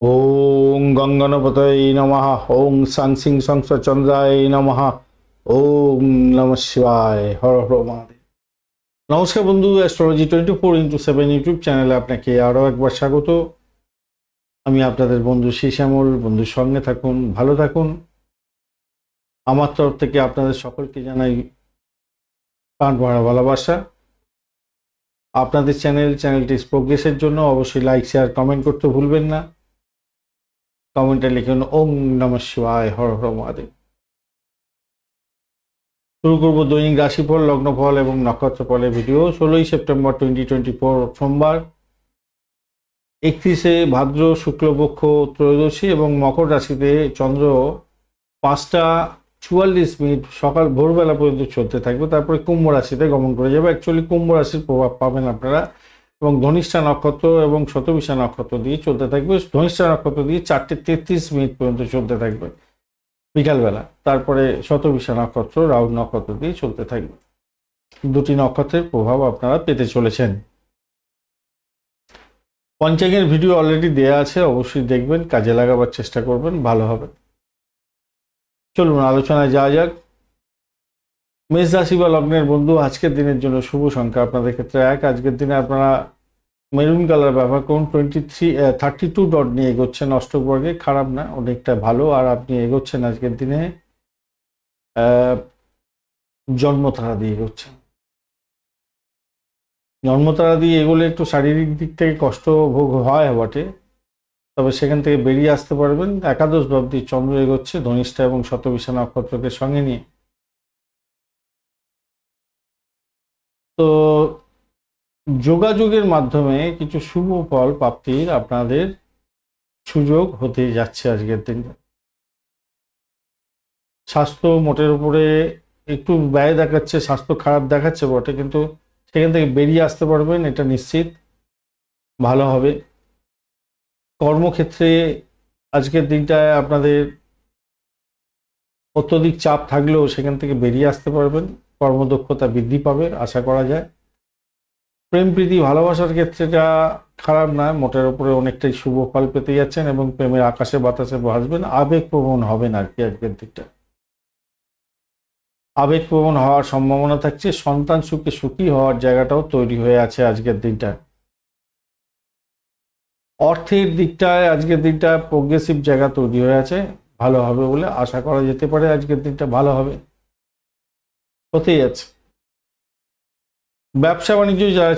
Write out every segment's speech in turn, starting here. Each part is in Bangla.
ওং গঙ্গনপতয়ে নমঃ। ওং সাং সিং সংসচন্দ্রায় নমঃ। ওং নমঃ শিবায়। হর হর মহাদেব। নমস্কার বন্ধু, অ্যাস্ট্রোলজি 24x7 ইউটিউব চ্যানেলে আপনাকে আরও একবার স্বাগত। আমি আপনাদের বন্ধু শ্যামল। বন্ধুর সঙ্গে থাকুন, ভালো থাকুন। আমার তরফ থেকে আপনাদের সকলকে জানাই প্রাণ ভরা ভালোবাসা। আপনাদের চ্যানেলটি প্রোগ্রেসের জন্য অবশ্যই লাইক, শেয়ার, কমেন্ট করতে ভুলবেন না। কমেন্টে লিখুন ওং নমঃ শিবায়, হর হর মহাদেব। শুরু করব দৈনিক রাশিফল, লগ্নফল এবং নক্ষত্রফলের ভিডিও। 16 সেপ্টেম্বর 2024 সোমবার, 31শে ভাদ্র শুক্লপক্ষ ত্রয়োদশী এবং মকর রাশিতে চন্দ্র 5টা 44 মিনিট সকাল ভোরবেলা পর্যন্ত চলতে থাকবে, তারপরে কুম্ভ রাশিতে গমন করে যাবে। অ্যাকচুয়ালি কুম্ভ রাশির প্রভাব পাবেন আপনারা, এবং ধনিষ্ঠা নক্ষত্র এবং শতবিশা নক্ষত্র দিয়ে চলতে থাকবে। ধনিষ্ঠা নক্ষত্র দিয়ে 4:33 মিনিট পর্যন্ত চলতে থাকবে বিকালবেলা, তারপরে শতবিশা নক্ষত্র রাহু নক্ষত্র দিয়ে চলতে থাকবে। দুটি নক্ষত্রের প্রভাব আপনারা পেতে চলেছেন। পঞ্চাঙ্গের ভিডিও অলরেডি দেয়া আছে, অবশ্যই দেখবেন, কাজে লাগাবার চেষ্টা করবেন, ভালো হবে। চলুন আলোচনায় যাওয়া যাক। মেষ রাশি বা লগ্নের বন্ধু, আজকের দিনের জন্য শুভ সংখ্যা আপনাদের ক্ষেত্রে 1। আজকের দিনে আপনারা মেরুন কালার ব্যবহার করুন। 32 ডট নিয়ে এগোচ্ছেন অষ্টক বর্গে, খারাপ না, অনেকটা ভালো। আর আপনি এগোচ্ছেন আজকের দিনে জন্মতারা দিয়ে এগোচ্ছেন। জন্মতারা দিয়ে এগোলে একটু শারীরিক দিক থেকে কষ্ট ভোগ হয় বটে, তবে সেখান থেকে বেরিয়ে আসতে পারবেন। একাদশ ভাবটি চন্দ্র এগোচ্ছে ধনিষ্ঠা এবং শতবিশা নক্ষত্রকে সঙ্গে নিয়ে। তো যোগাযোগের মাধ্যমে কিছু শুভ ফল প্রাপ্তির আপনাদের সুযোগ হতে যাচ্ছে আজকের দিনে। স্বাস্থ্য মোটের উপরে একটু ব্যয় দেখাচ্ছে, স্বাস্থ্য খারাপ দেখাচ্ছে বটে, কিন্তু সেখান থেকে বেরিয়ে আসতে পারবেন, এটা নিশ্চিত ভালো হবে। কর্মক্ষেত্রে আজকের দিনটায় আপনাদের অত্যধিক চাপ থাকলেও সেখান থেকে বেরিয়ে আসতে পারবেন, কর্মদক্ষতা বৃদ্ধি পাবে আশা করা যায়। প্রেম প্রীতি ভালোবাসার ক্ষেত্রেটা খারাপ নয়, মোটের উপরে অনেকটাই শুভ ফল পেতে যাচ্ছেন এবং প্রেমের আকাশে বাতাসে ভাসবেন। আবেগপ্রবণ হবেন আর কি আজকের দিকটা, আবেগপ্রবণ হওয়ার সম্ভাবনা থাকছে। সন্তান সুখে সুখী হওয়ার জায়গাটাও তৈরি হয়ে আছে আজকের দিনটা। অর্থের দিকটায় আজকের দিনটা প্রোগ্রেসিভ জায়গা তৈরি হয়ে আছে, ভালো হবে বলে আশা করা যেতে পারে। আজকের দিনটা ভালো হবে, হতেই আছে। ব্যবসা বাণিজ্য যারা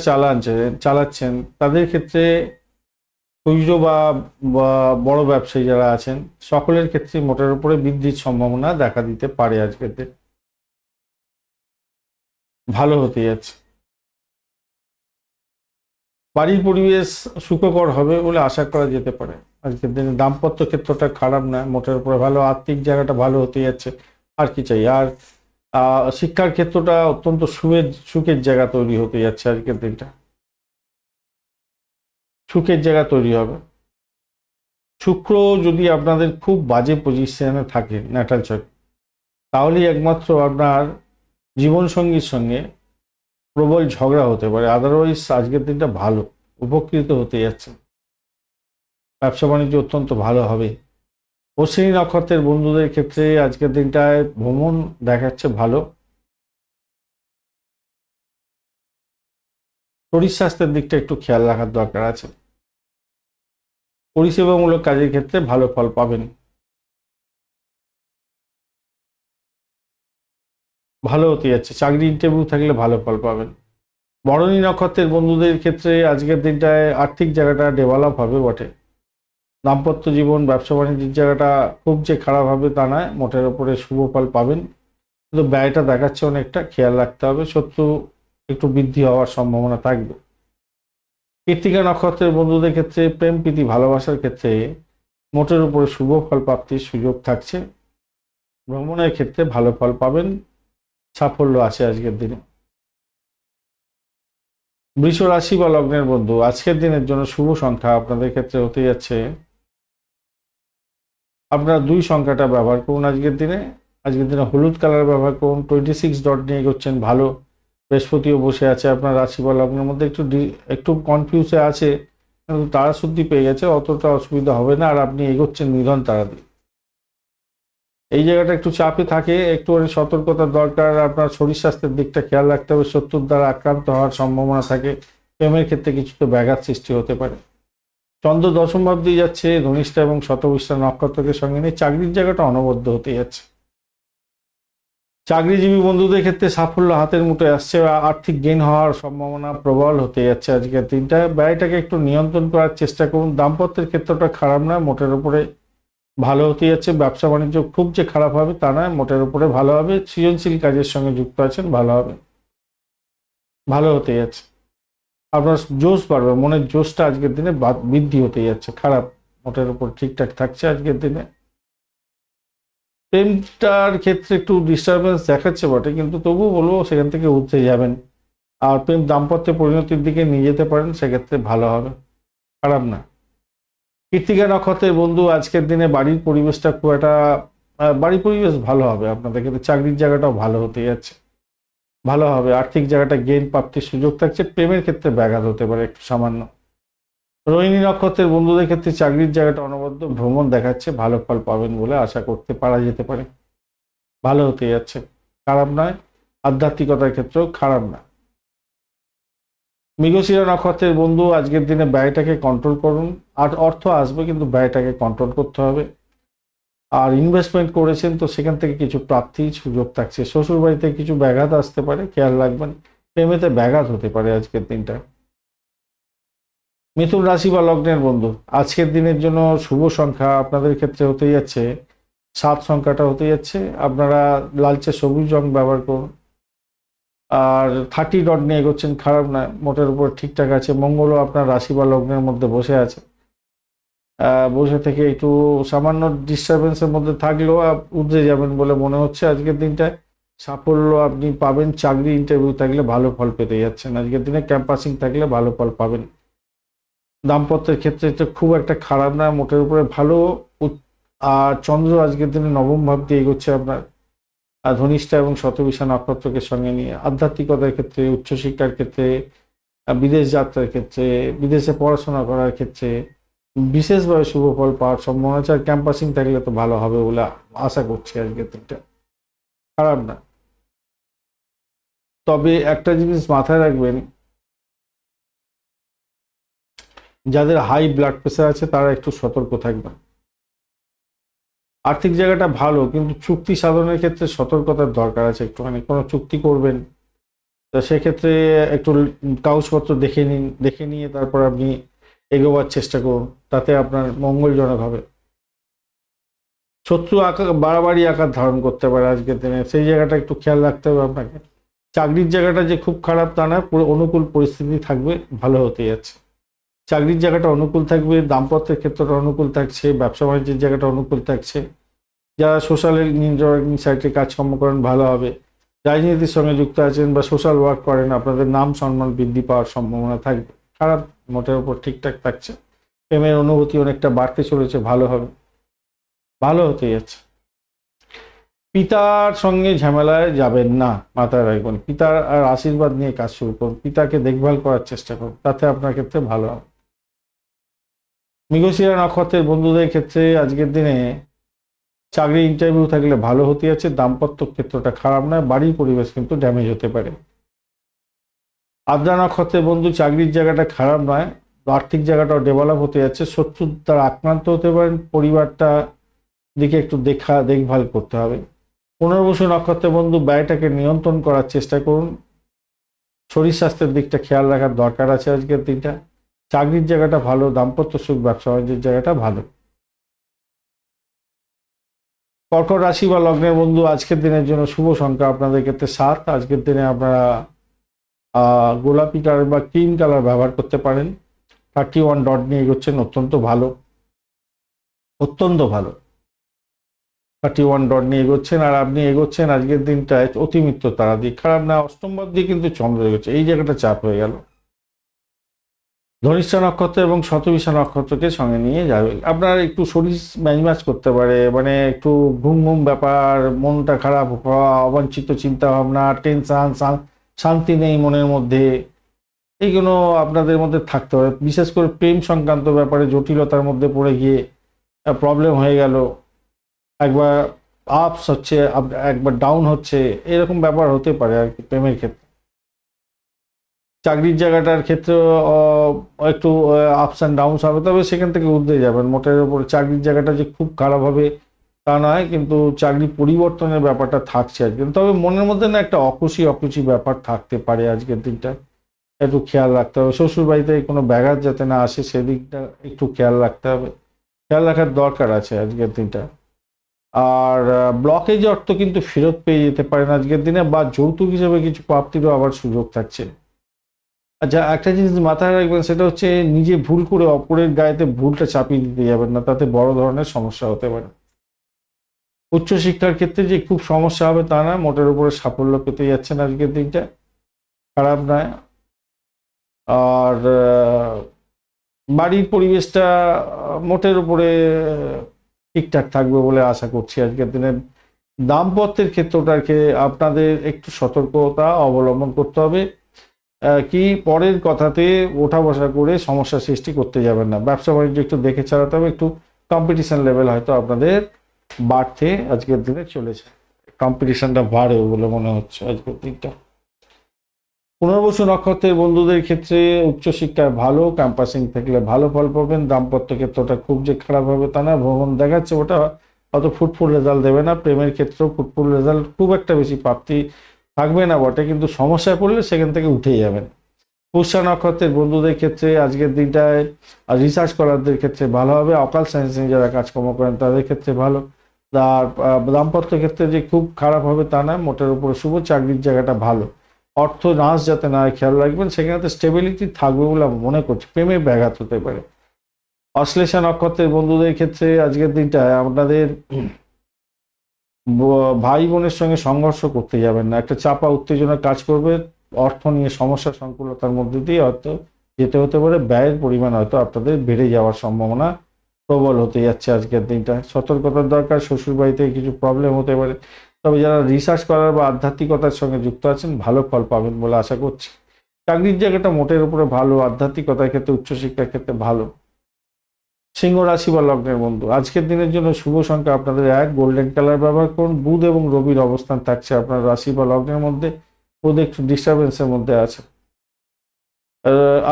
চালাচ্ছেন তাদের ক্ষেত্রে খুচরো বা বড় ব্যবসায়ী যারা আছেন সকলের ক্ষেত্রে মোটের উপরে বৃদ্ধির সম্ভাবনা দেখা দিতে পারে। আজকের দিন ভালো হতে যাচ্ছে। বাড়ির পরিবেশ সুখকর হবে বলে আশা করা যেতে পারে। আজকের দিনে দাম্পত্য ক্ষেত্রটা খারাপ না, মোটের উপরে ভালো। আর্থিক জায়গাটা ভালো হতে যাচ্ছে, আর কি চাই। আর শিক্ষার ক্ষেত্রটা অত্যন্ত সুখের জায়গা তৈরি হতে যাচ্ছে আজকের দিনটা, সুখের জায়গা তৈরি হবে। শুক্র যদি আপনাদের খুব বাজে পজিশনে থাকে ন্যাটাল চার্ট, তাহলেই একমাত্র আপনার জীবনসঙ্গীর সঙ্গে প্রবল ঝগড়া হতে পারে। আদারওয়াইজ আজকের দিনটা ভালো, উপকৃত হতে যাচ্ছে। ব্যবসা বাণিজ্য অত্যন্ত ভালো হবে। অশ্বিনী নক্ষত্রের বন্ধুদের ক্ষেত্রে আজকের দিনটায় ভ্রমণ দেখাচ্ছে ভালো। শরীর স্বাস্থ্যের দিকটা একটু খেয়াল রাখার দরকার আছে। পরিষেবামূলক কাজের ক্ষেত্রে ভালো ফল পাবেন, ভালো হতে যাচ্ছে। চাকরি ইন্টারভিউ থাকলে ভালো ফল পাবেন। ভরণী নক্ষত্রের বন্ধুদের ক্ষেত্রে আজকের দিনটায় আর্থিক জায়গাটা ডেভেলপ হবে বটে। দাম্পত্য জীবন, ব্যবসা বাণিজ্যের জায়গাটা খুব যে খারাপ হবে তা নয়, মোটের উপরে শুভ ফল পাবেন, কিন্তু ব্যয়টা দেখাচ্ছে অনেকটা, খেয়াল রাখতে হবে। শত্রু একটু বৃদ্ধি হওয়ার সম্ভাবনা থাকবে। কৃত্তিকা নক্ষত্রের বন্ধুদের ক্ষেত্রে প্রেম প্রীতি ভালোবাসার ক্ষেত্রে মোটের উপরে শুভ ফল প্রাপ্তির সুযোগ থাকছে। ভ্রমণের ক্ষেত্রে ভালো ফল পাবেন, সাফল্য আছে আজকের দিনে। বৃষ রাশি বা লগ্নের বন্ধু, আজকের দিনের জন্য শুভ সংখ্যা আপনাদের ক্ষেত্রে হতে যাচ্ছে, আপনারা 2 সংখ্যাটা ব্যবহার করুন আজকের দিনে। আজকের দিনে হলুদ কালার ব্যবহার করুন। 26 ডট নিয়ে এগোচ্ছেন, ভালো। বৃহস্পতিও বসে আছে আপনার রাশি বা লগ্নের মধ্যে, একটু কনফিউজে আছে কিন্তু তারা শুদ্ধি পেয়ে গেছে, অতটা অসুবিধা হবে না। আর আপনি এগোচ্ছেন নিধন তারা দিয়ে। এই জায়গাটা একটু চাপে থাকে, একটুখানি সতর্কতার দরকার। আপনার শরীর স্বাস্থ্যের দিকটা খেয়াল রাখতে হবে। শত্রুর দ্বারা আক্রান্ত হওয়ার সম্ভাবনা থাকে। প্রেমের ক্ষেত্রে কিছুটা ব্যাঘাত সৃষ্টি হতে পারে। চন্দ্র দশম ভাব দিয়ে যাচ্ছে ধনিষ্ঠা এবং শতবিষ্ঠা নক্ষত্রকে সঙ্গে নিয়ে। চাকরির জায়গাটা অনবদ্য হতে যাচ্ছে। চাকরিজীবী বন্ধুদের ক্ষেত্রে সাফল্য হাতের মুঠোয় আসছে। আর্থিক গেইন হওয়ার সম্ভাবনা প্রবল হতে যাচ্ছে আজকের দিনটা। ব্যয়টাকে একটু নিয়ন্ত্রণ করার চেষ্টা করুন। দাম্পত্যের ক্ষেত্রটা খারাপ নয়, মোটের উপরে ভালো হতে যাচ্ছে। ব্যবসা বাণিজ্য খুব যে খারাপ হবে তা নয়, মোটের উপরে ভালো হবে। সৃজনশীল কাজের সঙ্গে যুক্ত আছেন, ভালো হবে, ভালো হতে যাচ্ছে। আপনার জোশ বাড়বে, মনের জোশটা আজকের দিনে বৃদ্ধি হতে যাচ্ছে। খারাপ মোটের উপর ঠিকঠাক থাকছে আজকের দিনে। প্রেমটার ক্ষেত্রে একটু ডিস্টারবেন্স দেখাচ্ছে বটে, কিন্তু তবুও বলবো সেখান থেকে উঠতে যাবেন। আর প্রেম দাম্পত্যে পরিণতির দিকে নিয়ে যেতে পারেন, সেক্ষেত্রে ভালো হবে, খারাপ না। কৃত্তিকা নক্ষত্রের বন্ধু আজকের দিনে বাড়ির পরিবেশটা খুব একটা বাড়ির পরিবেশ ভালো হবে আপনাদের ক্ষেত্রে। চাকরির জায়গাটাও ভালো হতে যাচ্ছে, ভালো হবে। আর্থিক জায়গাটা গেইন প্রাপ্তির সুযোগ থাকছে। প্রেমের ক্ষেত্রে ব্যাঘাত হতে পারে একটু সামান্য। রোহিণী নক্ষত্রের বন্ধুদের ক্ষেত্রে চাকরির জায়গাটা অনবদ্য ভ্রমণ দেখাচ্ছে। ভালো ফল পাবেন বলে আশা করতে পারা যেতে পারে, ভালো হতে যাচ্ছে, খারাপ নয়। আধ্যাত্মিকতার ক্ষেত্রেও খারাপ না। মৃগশিরা নক্ষত্রের বন্ধু আজকের দিনে ব্যয়টাকে কন্ট্রোল করুন। আর অর্থ আসবে, কিন্তু ব্যয়টাকে কন্ট্রোল করতে হবে। আর ইনভেস্টমেন্ট করেছেন তো সেখান থেকে কিছু প্রাপ্তির সুযোগ থাকছে। শ্বশুর বাড়িতে কিছু ব্যাঘাত আসতে পারে, খেয়াল রাখবেন। প্রেমেতে ব্যাঘাত হতে পারে আজকের দিনটা। মিথুন রাশি বা লগ্নের বন্ধু আজকের দিনের জন্য শুভ সংখ্যা আপনাদের ক্ষেত্রে হতে যাচ্ছে 7 সংখ্যাটা হতে যাচ্ছে। আপনারা লালচে সবুজ রং ব্যবহার করুন। আর 30 ডট নিয়ে এগোচ্ছেন, খারাপ না, মোটের উপর ঠিকঠাক আছে। মঙ্গলও আপনার রাশি বা লগ্নের মধ্যে বসে আছে। বসে থেকে একটু সামান্য ডিস্টারবেন্সের মধ্যে থাকলেও উঠে যাবেন বলে মনে হচ্ছে আজকের দিনটায়। সাফল্য আপনি পাবেন। চাকরি ইন্টারভিউ থাকলে ভালো ফল পেতে যাচ্ছেন আজকের দিনে। ক্যাম্পাসিং থাকলে ভালো ফল পাবেন। দাম্পত্যের ক্ষেত্রে এটা খুব একটা খারাপ না, মোটের উপরে ভালো। আর চন্দ্র আজকের দিনে নবম ভাব দিয়ে এগোচ্ছে আপনার ধনিষ্ঠা এবং শতবিশা নক্ষত্রকে সঙ্গে নিয়ে। আধ্যাত্মিকতার ক্ষেত্রে, উচ্চশিক্ষার ক্ষেত্রে, বিদেশ যাত্রার ক্ষেত্রে, বিদেশে পড়াশোনা করার ক্ষেত্রে বিশেষভাবে শুভ ফল পাওয়ার সম্ভাবনা আছে। আর ক্যাম্পাসিং থাকলে তো ভালো হবে বলে আশা করছি আজকের দিনটা, খারাপ না। তবে একটা জিনিস মাথায় রাখবেন, যাদের হাই ব্লাড প্রেশার আছে তারা একটু সতর্ক থাকবেন। আর্থিক জায়গাটা ভালো, কিন্তু চুক্তি সাধনের ক্ষেত্রে সতর্কতার দরকার আছে একটুখানি। কোনো চুক্তি করবেন তো সেক্ষেত্রে একটু কাগজপত্র দেখে নিন, দেখে নিয়ে তারপর আপনি এগোবার চেষ্টা করুন, তাতে আপনার মঙ্গলজনক হবে। শত্রু বাড়াবাড়ি আকার ধারণ করতে পারে আজকের দিনে, সেই জায়গাটা একটু খেয়াল রাখতে হবে আপনাকে। চাকরির জায়গাটা যে খুব খারাপ তা না, পুরো অনুকূল পরিস্থিতি থাকবে, ভালো হতে যাচ্ছে। চাকরির জায়গাটা অনুকূল থাকবে, দাম্পত্যের ক্ষেত্রটা অনুকূল থাকছে, ব্যবসা বাণিজ্যের জায়গাটা অনুকূল থাকছে। যারা সোশ্যাল নেটওয়ার্কিং সাইটে কাজকর্ম করেন ভালো হবে। রাজনীতির সঙ্গে যুক্ত আছেন বা সোশ্যাল ওয়ার্ক করেন, আপনাদের নাম সম্মান বৃদ্ধি পাওয়ার সম্ভাবনা থাকবে। খারাপ মোটের উপর ঠিকঠাক থাকছে। প্রেমের অনুভূতি অনেকটা বাড়তে চলেছে, ভালো হবে, ভালো হতে যাচ্ছে। পিতার সঙ্গে ঝামেলায় যাবেন না, মাথায় রাখবেন। পিতার আর আশীর্বাদ নিয়ে কাজ শুরু করুন। পিতাকে দেখভাল করার চেষ্টা করুন, তাতে আপনার ক্ষেত্রে ভালো হবে। মৃগশিরা নক্ষত্রের বন্ধুদের ক্ষেত্রে আজকের দিনে চাকরি ইন্টারভিউ থাকলে ভালো হতে যাচ্ছে। দাম্পত্য ক্ষেত্রটা খারাপ নয়, বাড়ির পরিবেশ কিন্তু ড্যামেজ হতে পারে। আদ্রা নক্ষত্রের বন্ধু চাকরির জায়গাটা খারাপ নয়, আর্থিক জায়গাটাও ডেভেলপ হতে যাচ্ছে। শত্রুর দ্বারা আক্রান্ত হতে পারেন, পরিবারটা দিকে একটু দেখভাল করতে হবে। পুনর্বসু নক্ষত্রের বন্ধু ব্যয়টাকে নিয়ন্ত্রণ করার চেষ্টা করুন। শরীর স্বাস্থ্যের দিকটা খেয়াল রাখার দরকার আছে আজকের দিনটা। চাকরির জায়গাটা ভালো, দাম্পত্য সুখ, ব্যবসা বাণিজ্যের জায়গাটা ভালো। কর্কট রাশি বা লগ্নের বন্ধু আজকের দিনের জন্য শুভ সংখ্যা আপনাদের ক্ষেত্রে 7। আজকের দিনে আপনারা গোলাপি কালার বা ক্রিম কালার ব্যবহার করতে পারেন। 31 ডট নিয়ে এগোচ্ছেন, অত্যন্ত ভালো, অত্যন্ত ভালো। 31 ডট নিয়ে এগোচ্ছেন। আর আপনি এগোচ্ছেন আজকের দিনটায় অতিমিত্র তারা দিয়ে, খারাপ না। অষ্টম ভাব দিয়ে কিন্তু চন্দ্র এগোচ্ছে, এই জায়গাটা চাপ হয়ে গেল। ধনিষ্ঠা নক্ষত্র এবং শতবিশা নক্ষত্রকে সঙ্গে নিয়ে যাবে। আপনার একটু শরীর ম্যাজম্যাজ করতে পারে, মানে একটু ঘুম ঘুম ব্যাপার, মনটা খারাপ হওয়া, অবাঞ্ছিত চিন্তা ভাবনা, টেনশন, শান্তি নেই মনের মধ্যে, এইগুলো আপনাদের মধ্যে থাকতে পারে। বিশেষ করে প্রেম সংক্রান্ত ব্যাপারে জটিলতার মধ্যে পড়ে গিয়ে প্রবলেম হয়ে গেল, একবার আপস হচ্ছে একবার ডাউন হচ্ছে, এরকম ব্যাপার হতে পারে আর কি প্রেমের ক্ষেত্রে। চাকরির জায়গাটার ক্ষেত্রে একটু আপস অ্যান্ড ডাউনস হবে, তবে সেখান থেকে উঠতে যাবেন মোটের উপরে। চাকরির জায়গাটা যে খুব খারাপ হবে তা নয়, কিন্তু চাকরি পরিবর্তনের ব্যাপারটা থাকছে আজকে। তবে মনের মধ্যে না একটা অখুশি ব্যাপার থাকতে পারে আজকের দিনটা, একটু খেয়াল রাখতে হবে। শ্বশুর বাড়িতে কোনো ব্যাঘাত যাতে না আসে সেদিকটা একটু খেয়াল রাখতে হবে, খেয়াল রাখার দরকার আছে আজকের দিনটা। আর ব্লকেজ অর্থ কিন্তু ফেরত পেয়ে যেতে পারেন আজকের দিনে, বা যৌতুক হিসেবে কিছু প্রাপ্তিরও আবার সুযোগ থাকছে। আচ্ছা, একটা জিনিস মাথায় রাখবেন, সেটা হচ্ছে নিজে ভুল করে অপরের গায়েতে ভুলটা চাপিয়ে দিতে যাবেন না, তাতে বড় ধরনের সমস্যা হতে পারে। উচ্চশিক্ষার ক্ষেত্রে যে খুব সমস্যা হবে তা না, মোটের উপরে সাফল্য পেতে যাচ্ছেন আজকের দিনটা, খারাপ নয়। আর বাড়ির পরিবেশটা মোটের উপরে ঠিকঠাক থাকবে বলে আশা করছি আজকের দিনে। দাম্পত্যের ক্ষেত্রটাকে আপনাদের একটু সতর্কতা অবলম্বন করতে হবে, কি পরের কথাতে ওঠা বসা করে সমস্যা সৃষ্টি করতে যাবেন না। ব্যবসা বাণিজ্য একটু দেখে চালাতে হবে, একটু কম্পিটিশন লেভেল হয়তো আপনাদের বাড়তে আজকের দিনে চলেছে, কম্পিটিশনটা বাড়ে বলে মনে হচ্ছে আজকের দিনটা। পুনর্বসু নক্ষত্রের বন্ধুদের ক্ষেত্রে উচ্চশিক্ষায় ভালো, ক্যাম্পাসিং থাকলে ভালো ফল পাবেন। দাম্পত্য ক্ষেত্রটা খুব যে খারাপ হবে তা না, ভ্রমণ দেখাচ্ছে ওটা অত ফ্রুটফুল রেজাল্ট দেবে না। প্রেমের ক্ষেত্রেও ফ্রুটফুল রেজাল্ট খুব একটা বেশি প্রাপ্তি থাকবে না বটে, কিন্তু সমস্যায় পড়লে সেখান থেকে উঠেই যাবেন। পুষ্যা নক্ষত্রের বন্ধুদের ক্ষেত্রে আজকের দিনটায় রিসার্চ করারদের ক্ষেত্রে ভালো হবে। অকাল সায়েন্স নিয়ে যারা কাজকর্ম করেন তাদের ক্ষেত্রে ভালো। আর দাম্পত্য ক্ষেত্রে যে খুব খারাপ হবে তা না, মোটের উপরে শুভ। চাকরির জায়গাটা ভালো, অর্থ নাশ যাতে না হয় খেয়াল রাখবেন, সেখানে স্টেবিলিটি থাকবে বলে আমি মনে করছি। প্রেমে ব্যাঘাত হতে পারে। অশ্লেষা নক্ষত্রের বন্ধুদের ক্ষেত্রে আজকের দিনটায় আপনাদের ভাই বোনের সঙ্গে সংঘর্ষ করতে যাবেন না, একটা চাপা উত্তেজনা কাজ করবে। অর্থ নিয়ে সমস্যা সংকুলতার মধ্যে দিয়ে হয়তো যেতে হতে পারে, ব্যয়ের পরিমাণ হয়তো আপনাদের বেড়ে যাওয়ার সম্ভাবনা প্রবল হতে যাচ্ছে আজকের দিনটা। সতর্কতার দরকার, শ্বশুর বাড়িতে কিছু প্রবলেম হতে পারে। তবে যারা রিসার্চ করার বা আধ্যাত্মিকতার সঙ্গে যুক্ত আছেন ভালো ফল পাবেন বলে আশা করছি। চাকরির জায়গাটা মোটের উপরে ভালো, আধ্যাত্মিকতার ক্ষেত্রে উচ্চশিক্ষার ক্ষেত্রে ভালো। সিংহ রাশি বা লগ্নের বন্ধু, আজকের দিনের জন্য শুভ সংখ্যা আপনাদের 1, গোল্ডেন কালার ব্যবহার করুন। বুধ এবং রবির অবস্থান থাকছে আপনার রাশি বা লগ্নের মধ্যে, বুধ একটু ডিস্টারবেন্সের মধ্যে আছে।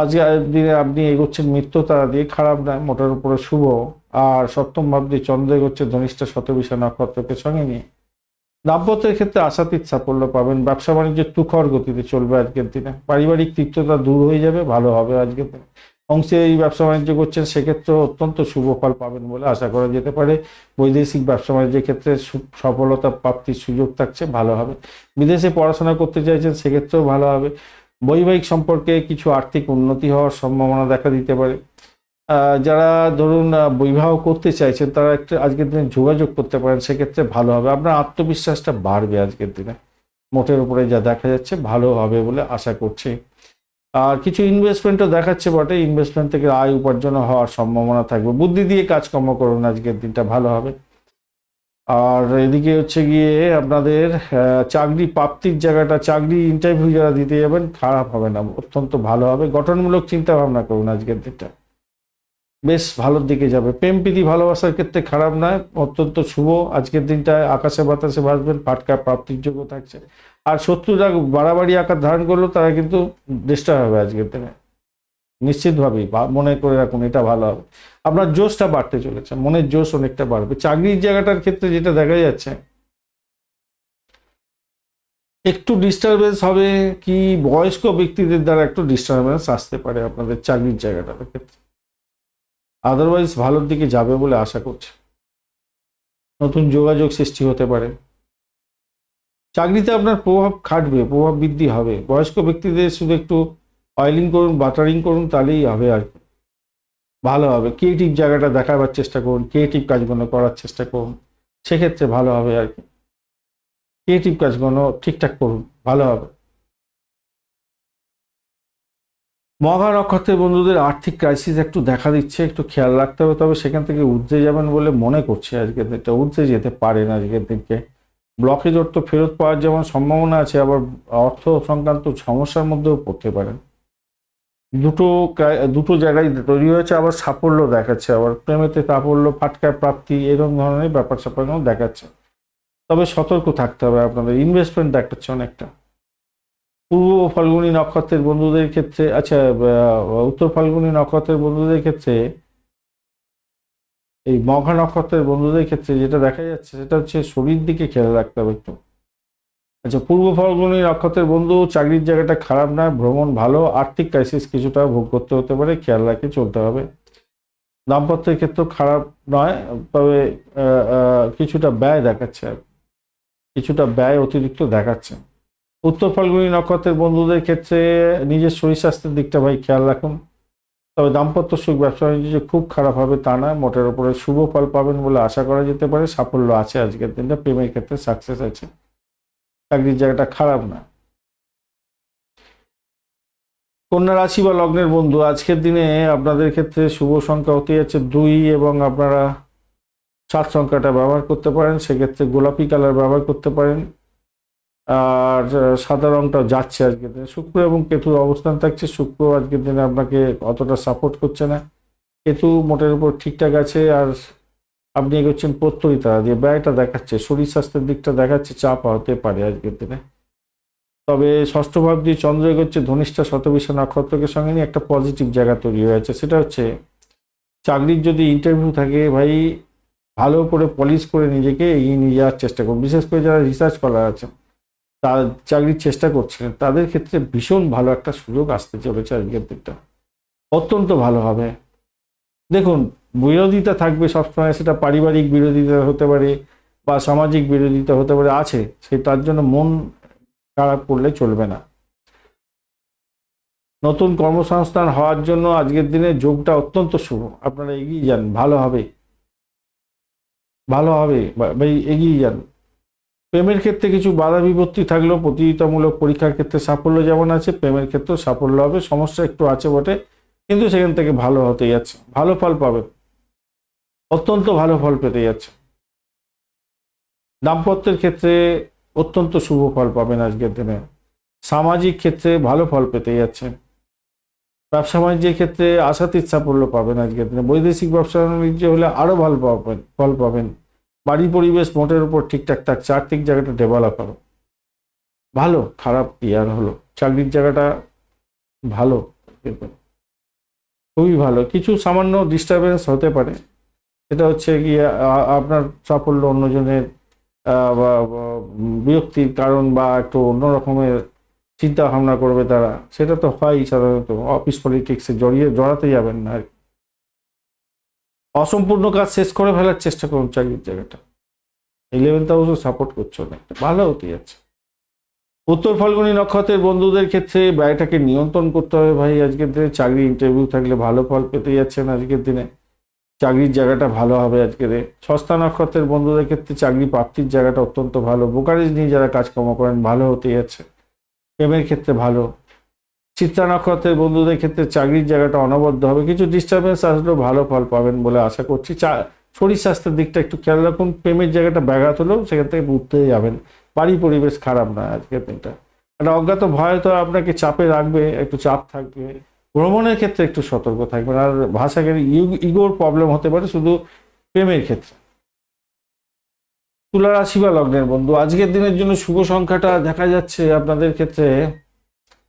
আজকে দিনে আপনি এগোচ্ছেন মিত্রতারা দিয়ে, খারাপ নয়, মোটের উপরে শুভ। আর সপ্তম ভাব দিয়ে চন্দ্র এগোচ্ছে ধনিষ্ঠা শতবিশা নক্ষত্রকে সঙ্গে নিয়ে। দাম্পত্যের ক্ষেত্রে আশাতীত সাফল্য পাবেন। ব্যবসা বাণিজ্য তুখর গতিতে চলবে আজকের দিনে। পারিবারিক তিক্ততা দূর হয়ে যাবে, ভালো হবে আজকের দিনে। অংশে এই ব্যবসা বাণিজ্য করছেন সেক্ষেত্রে অত্যন্ত শুভ ফল পাবেন বলে আশা করা যেতে পারে। বৈদেশিক ব্যবসা বাণিজ্যের ক্ষেত্রে সফলতা প্রাপ্তির সুযোগ থাকছে, ভালো হবে। বিদেশে পড়াশোনা করতে চাইছেন সেক্ষেত্রেও ভালো হবে। বৈবাহিক সম্পর্কে কিছু আর্থিক উন্নতি হওয়ার সম্ভাবনা দেখা দিতে পারে। যারা ধরুন বিবাহ করতে চাইছেন তারা একটু আজকের দিনে যোগাযোগ করতে পারেন, সেক্ষেত্রে ভালো হবে। আপনার আত্মবিশ্বাসটা বাড়বে আজকের দিনে, মোটের উপরে যা দেখা যাচ্ছে ভালো হবে বলে আশা করছি। আর কিছু ইনভেস্টমেন্টও দেখাচ্ছে বটে, ইনভেস্টমেন্ট থেকে আয় উপার্জন হওয়ার সম্ভাবনা থাকবে। বুদ্ধি দিয়ে কাজকর্ম করুন, আজকের দিনটা ভালো হবে। আর এদিকে হচ্ছে গিয়ে আপনাদের চাকরি প্রাপ্তির জায়গাটা, চাকরি ইন্টারভিউ যারা দিতে যাবেন খারাপ হবে না, অত্যন্ত ভালো হবে। গঠনমূলক চিন্তা ভাবনা করুন আজকের দিনটা, বেশ ভালোর দিকে যাবে। প্রেম প্রীতি ভালোবাসার ক্ষেত্রে খারাপ নয়, অত্যন্ত শুভ। আজকের দিনটায় আকাশে বাতাসে ভাসবেন, ফাটকা প্রাপ্তির যোগ্য থাকছে। আর শত্রুরা বাড়াবাড়ি আকার ধারণ করলেও তারা কিন্তু ডিস্টার্ব হবে আজকের দিনে, নিশ্চিতভাবেই মনে করে রাখুন, এটা ভালো হবে। আপনার জোশটা বাড়তে চলেছে, মনের জোশ অনেকটা বাড়বে। চাকরির জায়গাটার ক্ষেত্রে যেটা দেখা যাচ্ছে একটু ডিস্টারবেন্স হবে, কি বয়স্ক ব্যক্তিদের দ্বারা একটু ডিস্টারবেন্স আসতে পারে আপনাদের চাকরির জায়গাটার ক্ষেত্রে। আদারওয়াইজ ভালোর দিকে যাবে বলে আশা করছি। নতুন যোগাযোগ সৃষ্টি হতে পারে। চাকরিতে আপনার প্রভাব খাটবে, প্রভাব বৃদ্ধি হবে। বয়স্ক ব্যক্তিদের শুধু একটু অয়েলিং করুন, বাটারিং করুন, তাহলেই হবে আর কি, ভালো হবে। ক্রিয়েটিভ জায়গাটা দেখাবার চেষ্টা করুন, ক্রিয়েটিভ কাজগুলো করার চেষ্টা করুন, সেক্ষেত্রে ভালো হবে আর কি। ক্রিয়েটিভ কাজগুলো ঠিকঠাক করুন, ভালো হবে। মঘা নক্ষত্রের বন্ধুদের আর্থিক ক্রাইসিস একটু দেখা দিচ্ছে, একটু খেয়াল রাখতে হবে। তবে সেখান থেকে উঠতে যাবেন বলে মনে করছি আজকের দিনটা, উঠতে যেতে পারেন আজকের দিনকে। ব্লকেজ অর্থ ফেরত পাওয়ার যেমন সম্ভাবনা আছে, আবার অর্থ সংক্রান্ত সমস্যার মধ্যেও পড়তে পারেন। দুটো দুটো জায়গায় তৈরি হয়েছে, আবার সাফল্য দেখাচ্ছে, আবার প্রেমেতে সাফল্য, ফাটকার প্রাপ্তি, এরকম ধরনের ব্যাপার স্যাপার দেখাচ্ছে। তবে সতর্ক থাকতে হবে, আপনাদের ইনভেস্টমেন্ট দেখাচ্ছে অনেকটা। পূর্ব ফাল্গুনী নক্ষত্রের বন্ধুদের ক্ষেত্রে, আচ্ছা উত্তর ফাল্গুনী নক্ষত্রের বন্ধুদের ক্ষেত্রে, এই মঘা নক্ষত্রের বন্ধুদের ক্ষেত্রে যেটা দেখা যাচ্ছে সেটা হচ্ছে শরীর দিকে খেয়াল রাখতে হবে একটু। আচ্ছা, পূর্ব ফাল্গুনী নক্ষত্রের বন্ধু, চাকরির জায়গাটা খারাপ না, ভ্রমণ ভালো, আর্থিক ক্রাইসিস কিছুটা ভোগ করতে হতে পারে, খেয়াল রাখে চলতে হবে। দাম্পত্যের ক্ষেত্রে খারাপ নয়, তবে কিছুটা ব্যয় দেখাচ্ছে, কিছুটা ব্যয় অতিরিক্ত দেখাচ্ছে। উত্তর ফাল্গুনী নক্ষত্রের বন্ধুদের ক্ষেত্রে নিজের শরীর স্বাস্থ্যের দিকটা ভাই খেয়াল রাখুন। তবে দাম্পত্য সুখ, ব্যবসা বাণিজ্য খুব খারাপ হবে তা না, মোটের উপরে শুভ ফল পাবেন বলে আশা করা যেতে পারে। সাফল্য আছে আজকের দিনটা, প্রেমের ক্ষেত্রে সাকসেস আছে, চাকরির জায়গাটা খারাপ না। কন্যা রাশি বা লগ্নের বন্ধু, আজকের দিনে আপনাদের ক্ষেত্রে শুভ সংখ্যা হতে যাচ্ছে 2, এবং আপনারা 7 সংখ্যাটা ব্যবহার করতে পারেন, সেক্ষেত্রে গোলাপি কালার ব্যবহার করতে পারেন। আর সাদা রংটা যাচ্ছে আজকের দিনে। শুক্র এবং কেতুর অবস্থান থাকছে, শুক্র আজকের দিনে আপনাকে অতটা সাপোর্ট করছে না, কেতু মোটের উপর ঠিকঠাক আছে। আর আপনি এগোচ্ছেন প্রত্যয়িতা দিয়ে, ব্যয়টা দেখাচ্ছে, শরীর স্বাস্থ্যের দিকটা দেখাচ্ছে, চাপ হতে পারে আজকের দিনে। তবে ষষ্ঠ ভাব দিয়ে চন্দ্র এগোচ্ছে ধনিষ্ঠা শতবিশা নক্ষত্রকে সঙ্গে নিয়ে, একটা পজিটিভ জায়গা তৈরি হয়েছে। সেটা হচ্ছে চাকরির যদি ইন্টারভিউ থাকে ভাই, ভালো করে পলিশ করে নিজেকে এগিয়ে নিয়ে যাওয়ার চেষ্টা করুন। বিশেষ করে যারা রিসার্চ করার আছে, তার চাকরির চেষ্টা করছিলেন, তাদের ক্ষেত্রে ভীষণ ভালো একটা সুযোগ আসতে চলেছে আজকের দিকটা, অত্যন্ত ভালো হবে। দেখুন, বিরোধিতা থাকবে সবসময়, সেটা পারিবারিক বিরোধিতা হতে পারে বা সামাজিক বিরোধিতা হতে পারে, আছে, সে তার জন্য মন খারাপ করলে চলবে না। নতুন কর্মসংস্থান হওয়ার জন্য আজকের দিনে যোগটা অত্যন্ত শুভ, আপনারা এগিয়ে যান, ভালো হবে, ভালো হবে ভাই, এগিয়ে যান। প্রেমের ক্ষেত্রে কিছু বাধা বিপত্তি থাকলেও প্রতিযোগিতামূলক পরীক্ষার ক্ষেত্রে সাফল্য যেমন আছে, প্রেমের ক্ষেত্রেও সাফল্য হবে। সমস্যা একটু আছে বটে, কিন্তু সেখান থেকে ভালো হতে যাচ্ছে, ভালো ফল পাবেন, অত্যন্ত ভালো ফল পেতে যাচ্ছে। দাম্পত্যের ক্ষেত্রে অত্যন্ত শুভ ফল পাবেন আজকের দিনে। সামাজিক ক্ষেত্রে ভালো ফল পেতে যাচ্ছে। ব্যবসা বাণিজ্যের ক্ষেত্রে আশাতীত সাফল্য পাবেন আজকের দিনে। বৈদেশিক ব্যবসা বাণিজ্য হলে আরো ভালো ফল পাবেন। বাড়ি পরিবেশ মোটের উপর ঠিকঠাক থাকছে, আর্থিক জায়গাটা ডেভেলপ হবে, ভালো, খারাপ কি আর হলো। চাকরির জায়গাটা ভালো, খুবই ভালো। কিছু সামান্য ডিস্টারবেন্স হতে পারে, সেটা হচ্ছে গিয়ে আপনার সাফল্য অন্যজনের বিরক্তির কারণ, বা একটু অন্য রকমের চিন্তা ভাবনা করবে তারা, সেটা তো হয়ই সাধারণত। অফিস পলিটিক্সে জড়াতে যাবেন না। অসম্পূর্ণ কাজ শেষ করে ফেলার চেষ্টা করুন চাকরির জায়গাটা। 11th হাউসও সাপোর্ট করছো না, ভালো হতে যাচ্ছে। উত্তর ফাল্গুনী নক্ষত্রের বন্ধুদের ক্ষেত্রে ব্যয়টাকে নিয়ন্ত্রণ করতে হবে ভাই আজকের দিনে। চাকরি ইন্টারভিউ থাকলে ভালো ফল পেতে যাচ্ছেন আজকের দিনে, চাকরির জায়গাটা ভালো হবে আজকের। ষষ্ঠা নক্ষত্রের বন্ধুদের ক্ষেত্রে চাকরি প্রাপ্তির জায়গাটা অত্যন্ত ভালো। ব্রোকারেজ নিয়ে যারা কাজকর্ম করেন, ভালো হতে যাচ্ছে। প্রেমের ক্ষেত্রে ভালো। চিত্রা নক্ষত্রের বন্ধুদের ক্ষেত্রে চাকরির জায়গাটা অনবদ্য হবে, কিছু ডিস্টারবেন্স আসলেও ভালো ফল পাবেন বলে আশা করছি। শরীর স্বাস্থ্যের দিকটা একটু খেয়াল রাখুন। প্রেমের জায়গাটা ব্যাঘাত হলেও সেখান থেকে উঠতে যাবেন। বাড়ি পরিবেশ খারাপ না আজকের দিনটা। একটা অজ্ঞাত ভয় তো আপনাকে চাপে রাখবে, একটু চাপ থাকবে। ভ্রমণের ক্ষেত্রে একটু সতর্ক থাকবেন। আর ভাষাকে ইগোর প্রবলেম হতে পারে শুধু প্রেমের ক্ষেত্রে। তুলা রাশি বা লগ্নের বন্ধু, আজকের দিনের জন্য শুভ সংখ্যাটা দেখা যাচ্ছে আপনাদের ক্ষেত্রে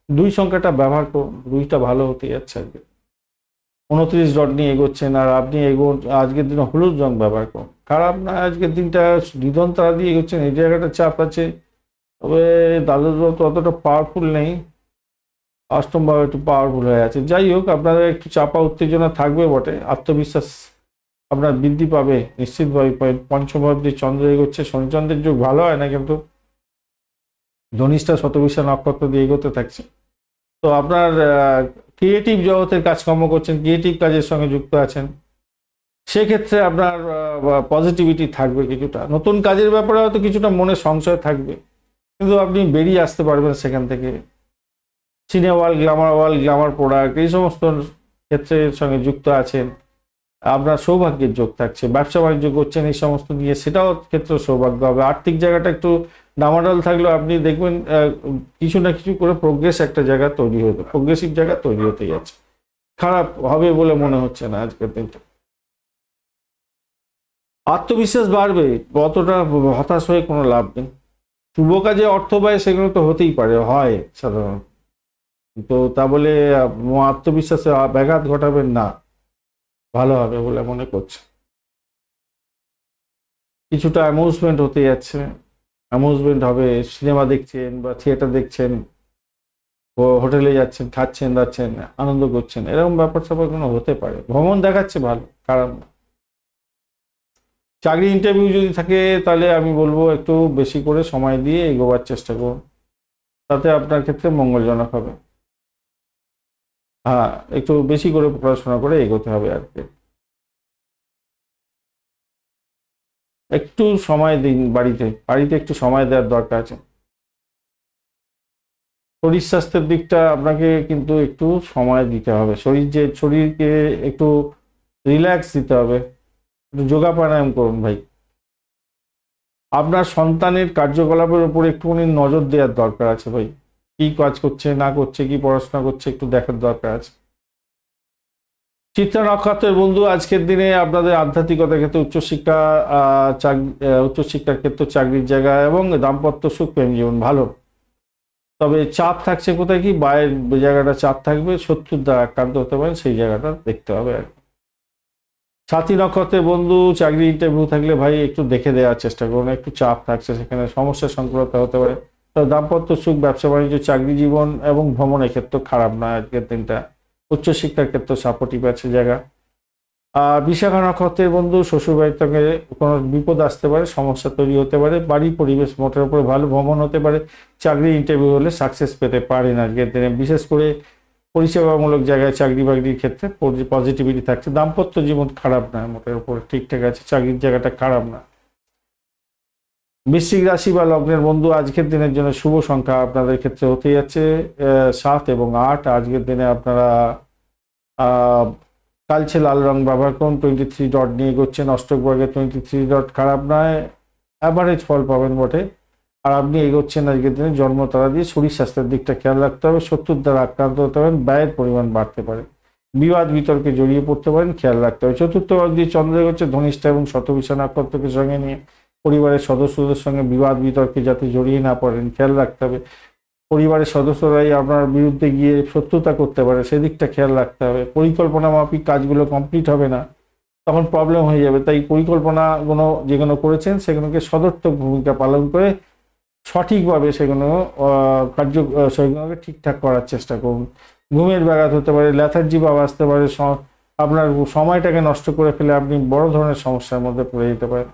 2 সংখ্যাটা ব্যবহার করুন, 2টা ভালো হতে যাচ্ছে আজকে। 29 ডট নিয়ে এগোচ্ছেন, আর আপনি আজকের দিনে হলুদ রং ব্যবহার করুন, খারাপ না। আজকের দিনটা নিধন তারা দিয়ে এগোচ্ছেন, এই জায়গাটা চাপ আছে। তবে দ্বাদশ ভাব তো অতটা পাওয়ারফুল নেই, অষ্টম ভাব একটু পাওয়ারফুল হয়ে আছে। যাই হোক, আপনাদের একটু চাপা উত্তেজনা থাকবে বটে, আত্মবিশ্বাস আপনার বৃদ্ধি পাবে নিশ্চিতভাবে। পঞ্চম ভাব দিয়ে চন্দ্র এগোচ্ছে, শনিচন্দ্রের যুগ ভালো হয় না, কিন্তু ধনিষ্ঠা শতবিশা নক্ষত্র দিয়ে এগোতে থাকছে। তো আপনার ক্রিয়েটিভ জগতের কাজকর্ম করছেন, ক্রিয়েটিভ কাজের সঙ্গে যুক্ত আছেন, সেক্ষেত্রে আপনার পজিটিভিটি থাকবে কিছুটা। নতুন কাজের ব্যাপারে হয়তো কিছুটা মনে সংশয় থাকবে, কিন্তু আপনি বেরিয়ে আসতে পারবেন সেখান থেকে। সিনে ওয়ার্ল্ড, গ্ল্যামার প্রোডাক্ট, এই সমস্ত ক্ষেত্রের সঙ্গে যুক্ত আছেন, আপনার সৌভাগ্যের যোগ থাকছে, ব্যবসা বাণিজ্য করছেন এই সমস্ত দিয়ে সেটাও ক্ষেত্রে সৌভাগ্য হবে। আর্থিক জায়গাটা একটু ডামাডোল থাকলেও আপনি দেখবেন কিছু না কিছু করে প্রোগ্রেস একটা জায়গা তৈরি হতে, প্রোগ্রেসিভ জায়গা তৈরি হতে যাচ্ছে। খারাপ হবে বলে মনে হচ্ছে না আজকের দিনটা। আত্মবিশ্বাস বাড়বে, অতটা হতাশ হয়ে কোনো লাভ নেই। শুভ কাজে অর্থ ব্যয় সেগুলো তো হতেই পারে, হয় সাধারণত, তো তা বলে আত্মবিশ্বাসে ব্যাঘাত ঘটাবেন না, ভালো হবে বলে মনে করছে। কিছুটা অ্যামিউজমেন্ট হতে যাচ্ছে, অ্যামিউজমেন্ট হবে, সিনেমা দেখছেন বা থিয়েটার দেখছেন, হোটেলে যাচ্ছেন, খাচ্ছেন দাচ্ছেন, আনন্দ করছেন, এরকম ব্যাপার স্যাপার কোনো হতে পারে। ভ্রমণ দেখাচ্ছে ভালো, খারাপ না। চাকরি ইন্টারভিউ যদি থাকে তাহলে আমি বলবো একটু বেশি করে সময় দিয়ে এগোবার চেষ্টা করুন, তাতে আপনার ক্ষেত্রে মঙ্গলজনক হবে। হ্যাঁ, একটু বেশি করে পড়াশোনা করে এগোতে হবে আর কি। একটু সময় দিন, বাড়িতে বাড়িতে একটু সময় দেওয়ার দরকার আছে। শরীর স্বাস্থ্যের দিকটা আপনাকে কিন্তু একটু সময় দিতে হবে, শরীরকে একটু রিল্যাক্স দিতে হবে, একটু যোগা প্রাণায়াম করুন ভাই। আপনার সন্তানের কার্যকলাপের উপর একটুখানি নজর দেওয়ার দরকার আছে ভাই, কি কাজ করছে না করছে, কি পড়াশোনা করছে একটু দেখার দরকার আছে। চিত্রা নক্ষত্রের বন্ধু, আজকের দিনে আপনাদের আধ্যাত্মিকতার ক্ষেত্রে উচ্চশিক্ষা, উচ্চশিক্ষার ক্ষেত্রে চাকরির জায়গা এবং দাম্পত্য সুখ, প্রেম জীবন ভালো। তবে চাপ থাকছে কোথায়, কি বাইরের জায়গাটা চাপ থাকবে, শত্রুর দ্বারা আক্রান্ত হতে পারেন, সেই জায়গাটা দেখতে হবে আর কি। সাথী নক্ষত্রের বন্ধু, চাকরি ইন্টারভিউ থাকলে ভাই একটু দেখে দেওয়ার চেষ্টা করুন, একটু চাপ থাকছে সেখানে, সমস্যার সংকুলতা হতে পারে। তবে দাম্পত্য সুখ, ব্যবসা বাণিজ্য, চাকরি জীবন এবং ভ্রমণের ক্ষেত্রে খারাপ নয় আজকের দিনটা। উচ্চশিক্ষার ক্ষেত্রে সাপোর্টিভ আছে জায়গা। আর বিশাখা নক্ষত্রের বন্ধু, শ্বশুরবাড়ির থেকে কোনো বিপদ আসতে পারে, সমস্যা তৈরি হতে পারে, বাড়ির পরিবেশ মোটের উপরে ভালো, ভ্রমণ হতে পারে, চাকরি ইন্টারভিউ হলে সাকসেস পেতে পারেন আজকের দিনে। বিশেষ করে পরিষেবামূলক জায়গায় চাকরি বাকরির ক্ষেত্রে পজিটিভিটি থাকছে। দাম্পত্য জীবন খারাপ না, মোটের উপরে ঠিকঠাক আছে, চাকরির জায়গাটা খারাপ না। বৃশ্চিক রাশি বা লগ্নের বন্ধু, আজকের দিনের জন্য শুভ সংখ্যা আপনাদের ক্ষেত্রে হতে যাচ্ছে 7 এবং 8। আজকের দিনে আপনারা কালচে লাল রং ব্যবহার করুন, 23 ডট নিয়ে করছেন, অষ্টক বর্গে 23 ডট খারাপ নয়, অ্যাভারেজ ফল পাবেন বটে। আর আপনি এগোচ্ছেন আজকের দিনে জন্ম তারা দিয়ে। শরীর স্বাস্থ্যের দিকটা খেয়াল রাখতে হবে, শত্রুর দ্বারা আক্রান্ত হতে পারেন, ব্যয়ের পরিমাণ বাড়তে পারে, বিবাদ বিতর্কে জড়িয়ে পড়তে পারেন, খেয়াল রাখতে হবে। চতুর্থ ভাব দিয়ে চন্দ্র এগোচ্ছে ধনিষ্ঠা এবং শতভিষা নক্ষত্রকে সঙ্গে নিয়ে, পরিবারের সদস্যদের সঙ্গে বিবাদ বিতর্কে যাতে জড়িয়ে না পড়েন খেয়াল রাখতে হবে। পরিবারের সদস্যরাই আপনার বিরুদ্ধে গিয়ে শত্রুতা করতে পারে, সেদিকটা খেয়াল রাখতে হবে। পরিকল্পনা মাফিক কাজগুলো কমপ্লিট হবে না, তখন প্রবলেম হয়ে যাবে। তাই পরিকল্পনাগুলো যেগুলো করেছেন সেগুলোকে সদর্থক ভূমিকা পালন করে সঠিকভাবে সেগুলোকে ঠিকঠাক করার চেষ্টা করুন। ঘুমের ব্যাঘাত হতে পারে, ল্যাথার্জি ভাব আসতে পারে, আপনার সময়টাকে নষ্ট করে ফেলে আপনি বড় ধরনের সমস্যার মধ্যে পড়ে যেতে পারেন।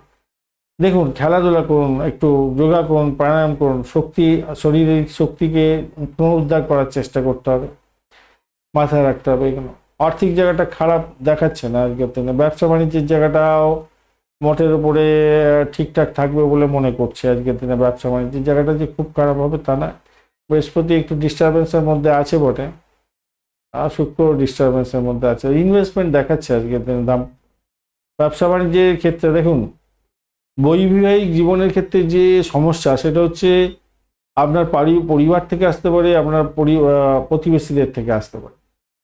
দেখুন, খেলাধুলা করুন, একটু যোগা করুন, প্রাণায়াম করুন, শরীরের শক্তিকে পুনরুদ্ধার করার চেষ্টা করতে হবে, মাথায় রাখতে হবে এগুলো। আর্থিক জায়গাটা খারাপ দেখাচ্ছে না আজকের দিনে। ব্যবসা বাণিজ্যের জায়গাটাও মোটের উপরে ঠিকঠাক থাকবে বলে মনে করছে আজকের দিনে। ব্যবসা বাণিজ্যের জায়গাটা যে খুব খারাপ হবে তা না। বৃহস্পতি একটু ডিস্টারবেন্সের মধ্যে আছে বটে, আর শুক্র ডিস্টারবেন্সের মধ্যে আছে। ইনভেস্টমেন্ট দেখাচ্ছে আজকের দিনে দাম। ব্যবসা বাণিজ্যের ক্ষেত্রে দেখুন, বৈবাহিক জীবনের ক্ষেত্রে যে সমস্যা সেটা হচ্ছে আপনার পরিবার থেকে আসতে পারে, আপনার প্রতিবেশীদের থেকে আসতে পারে,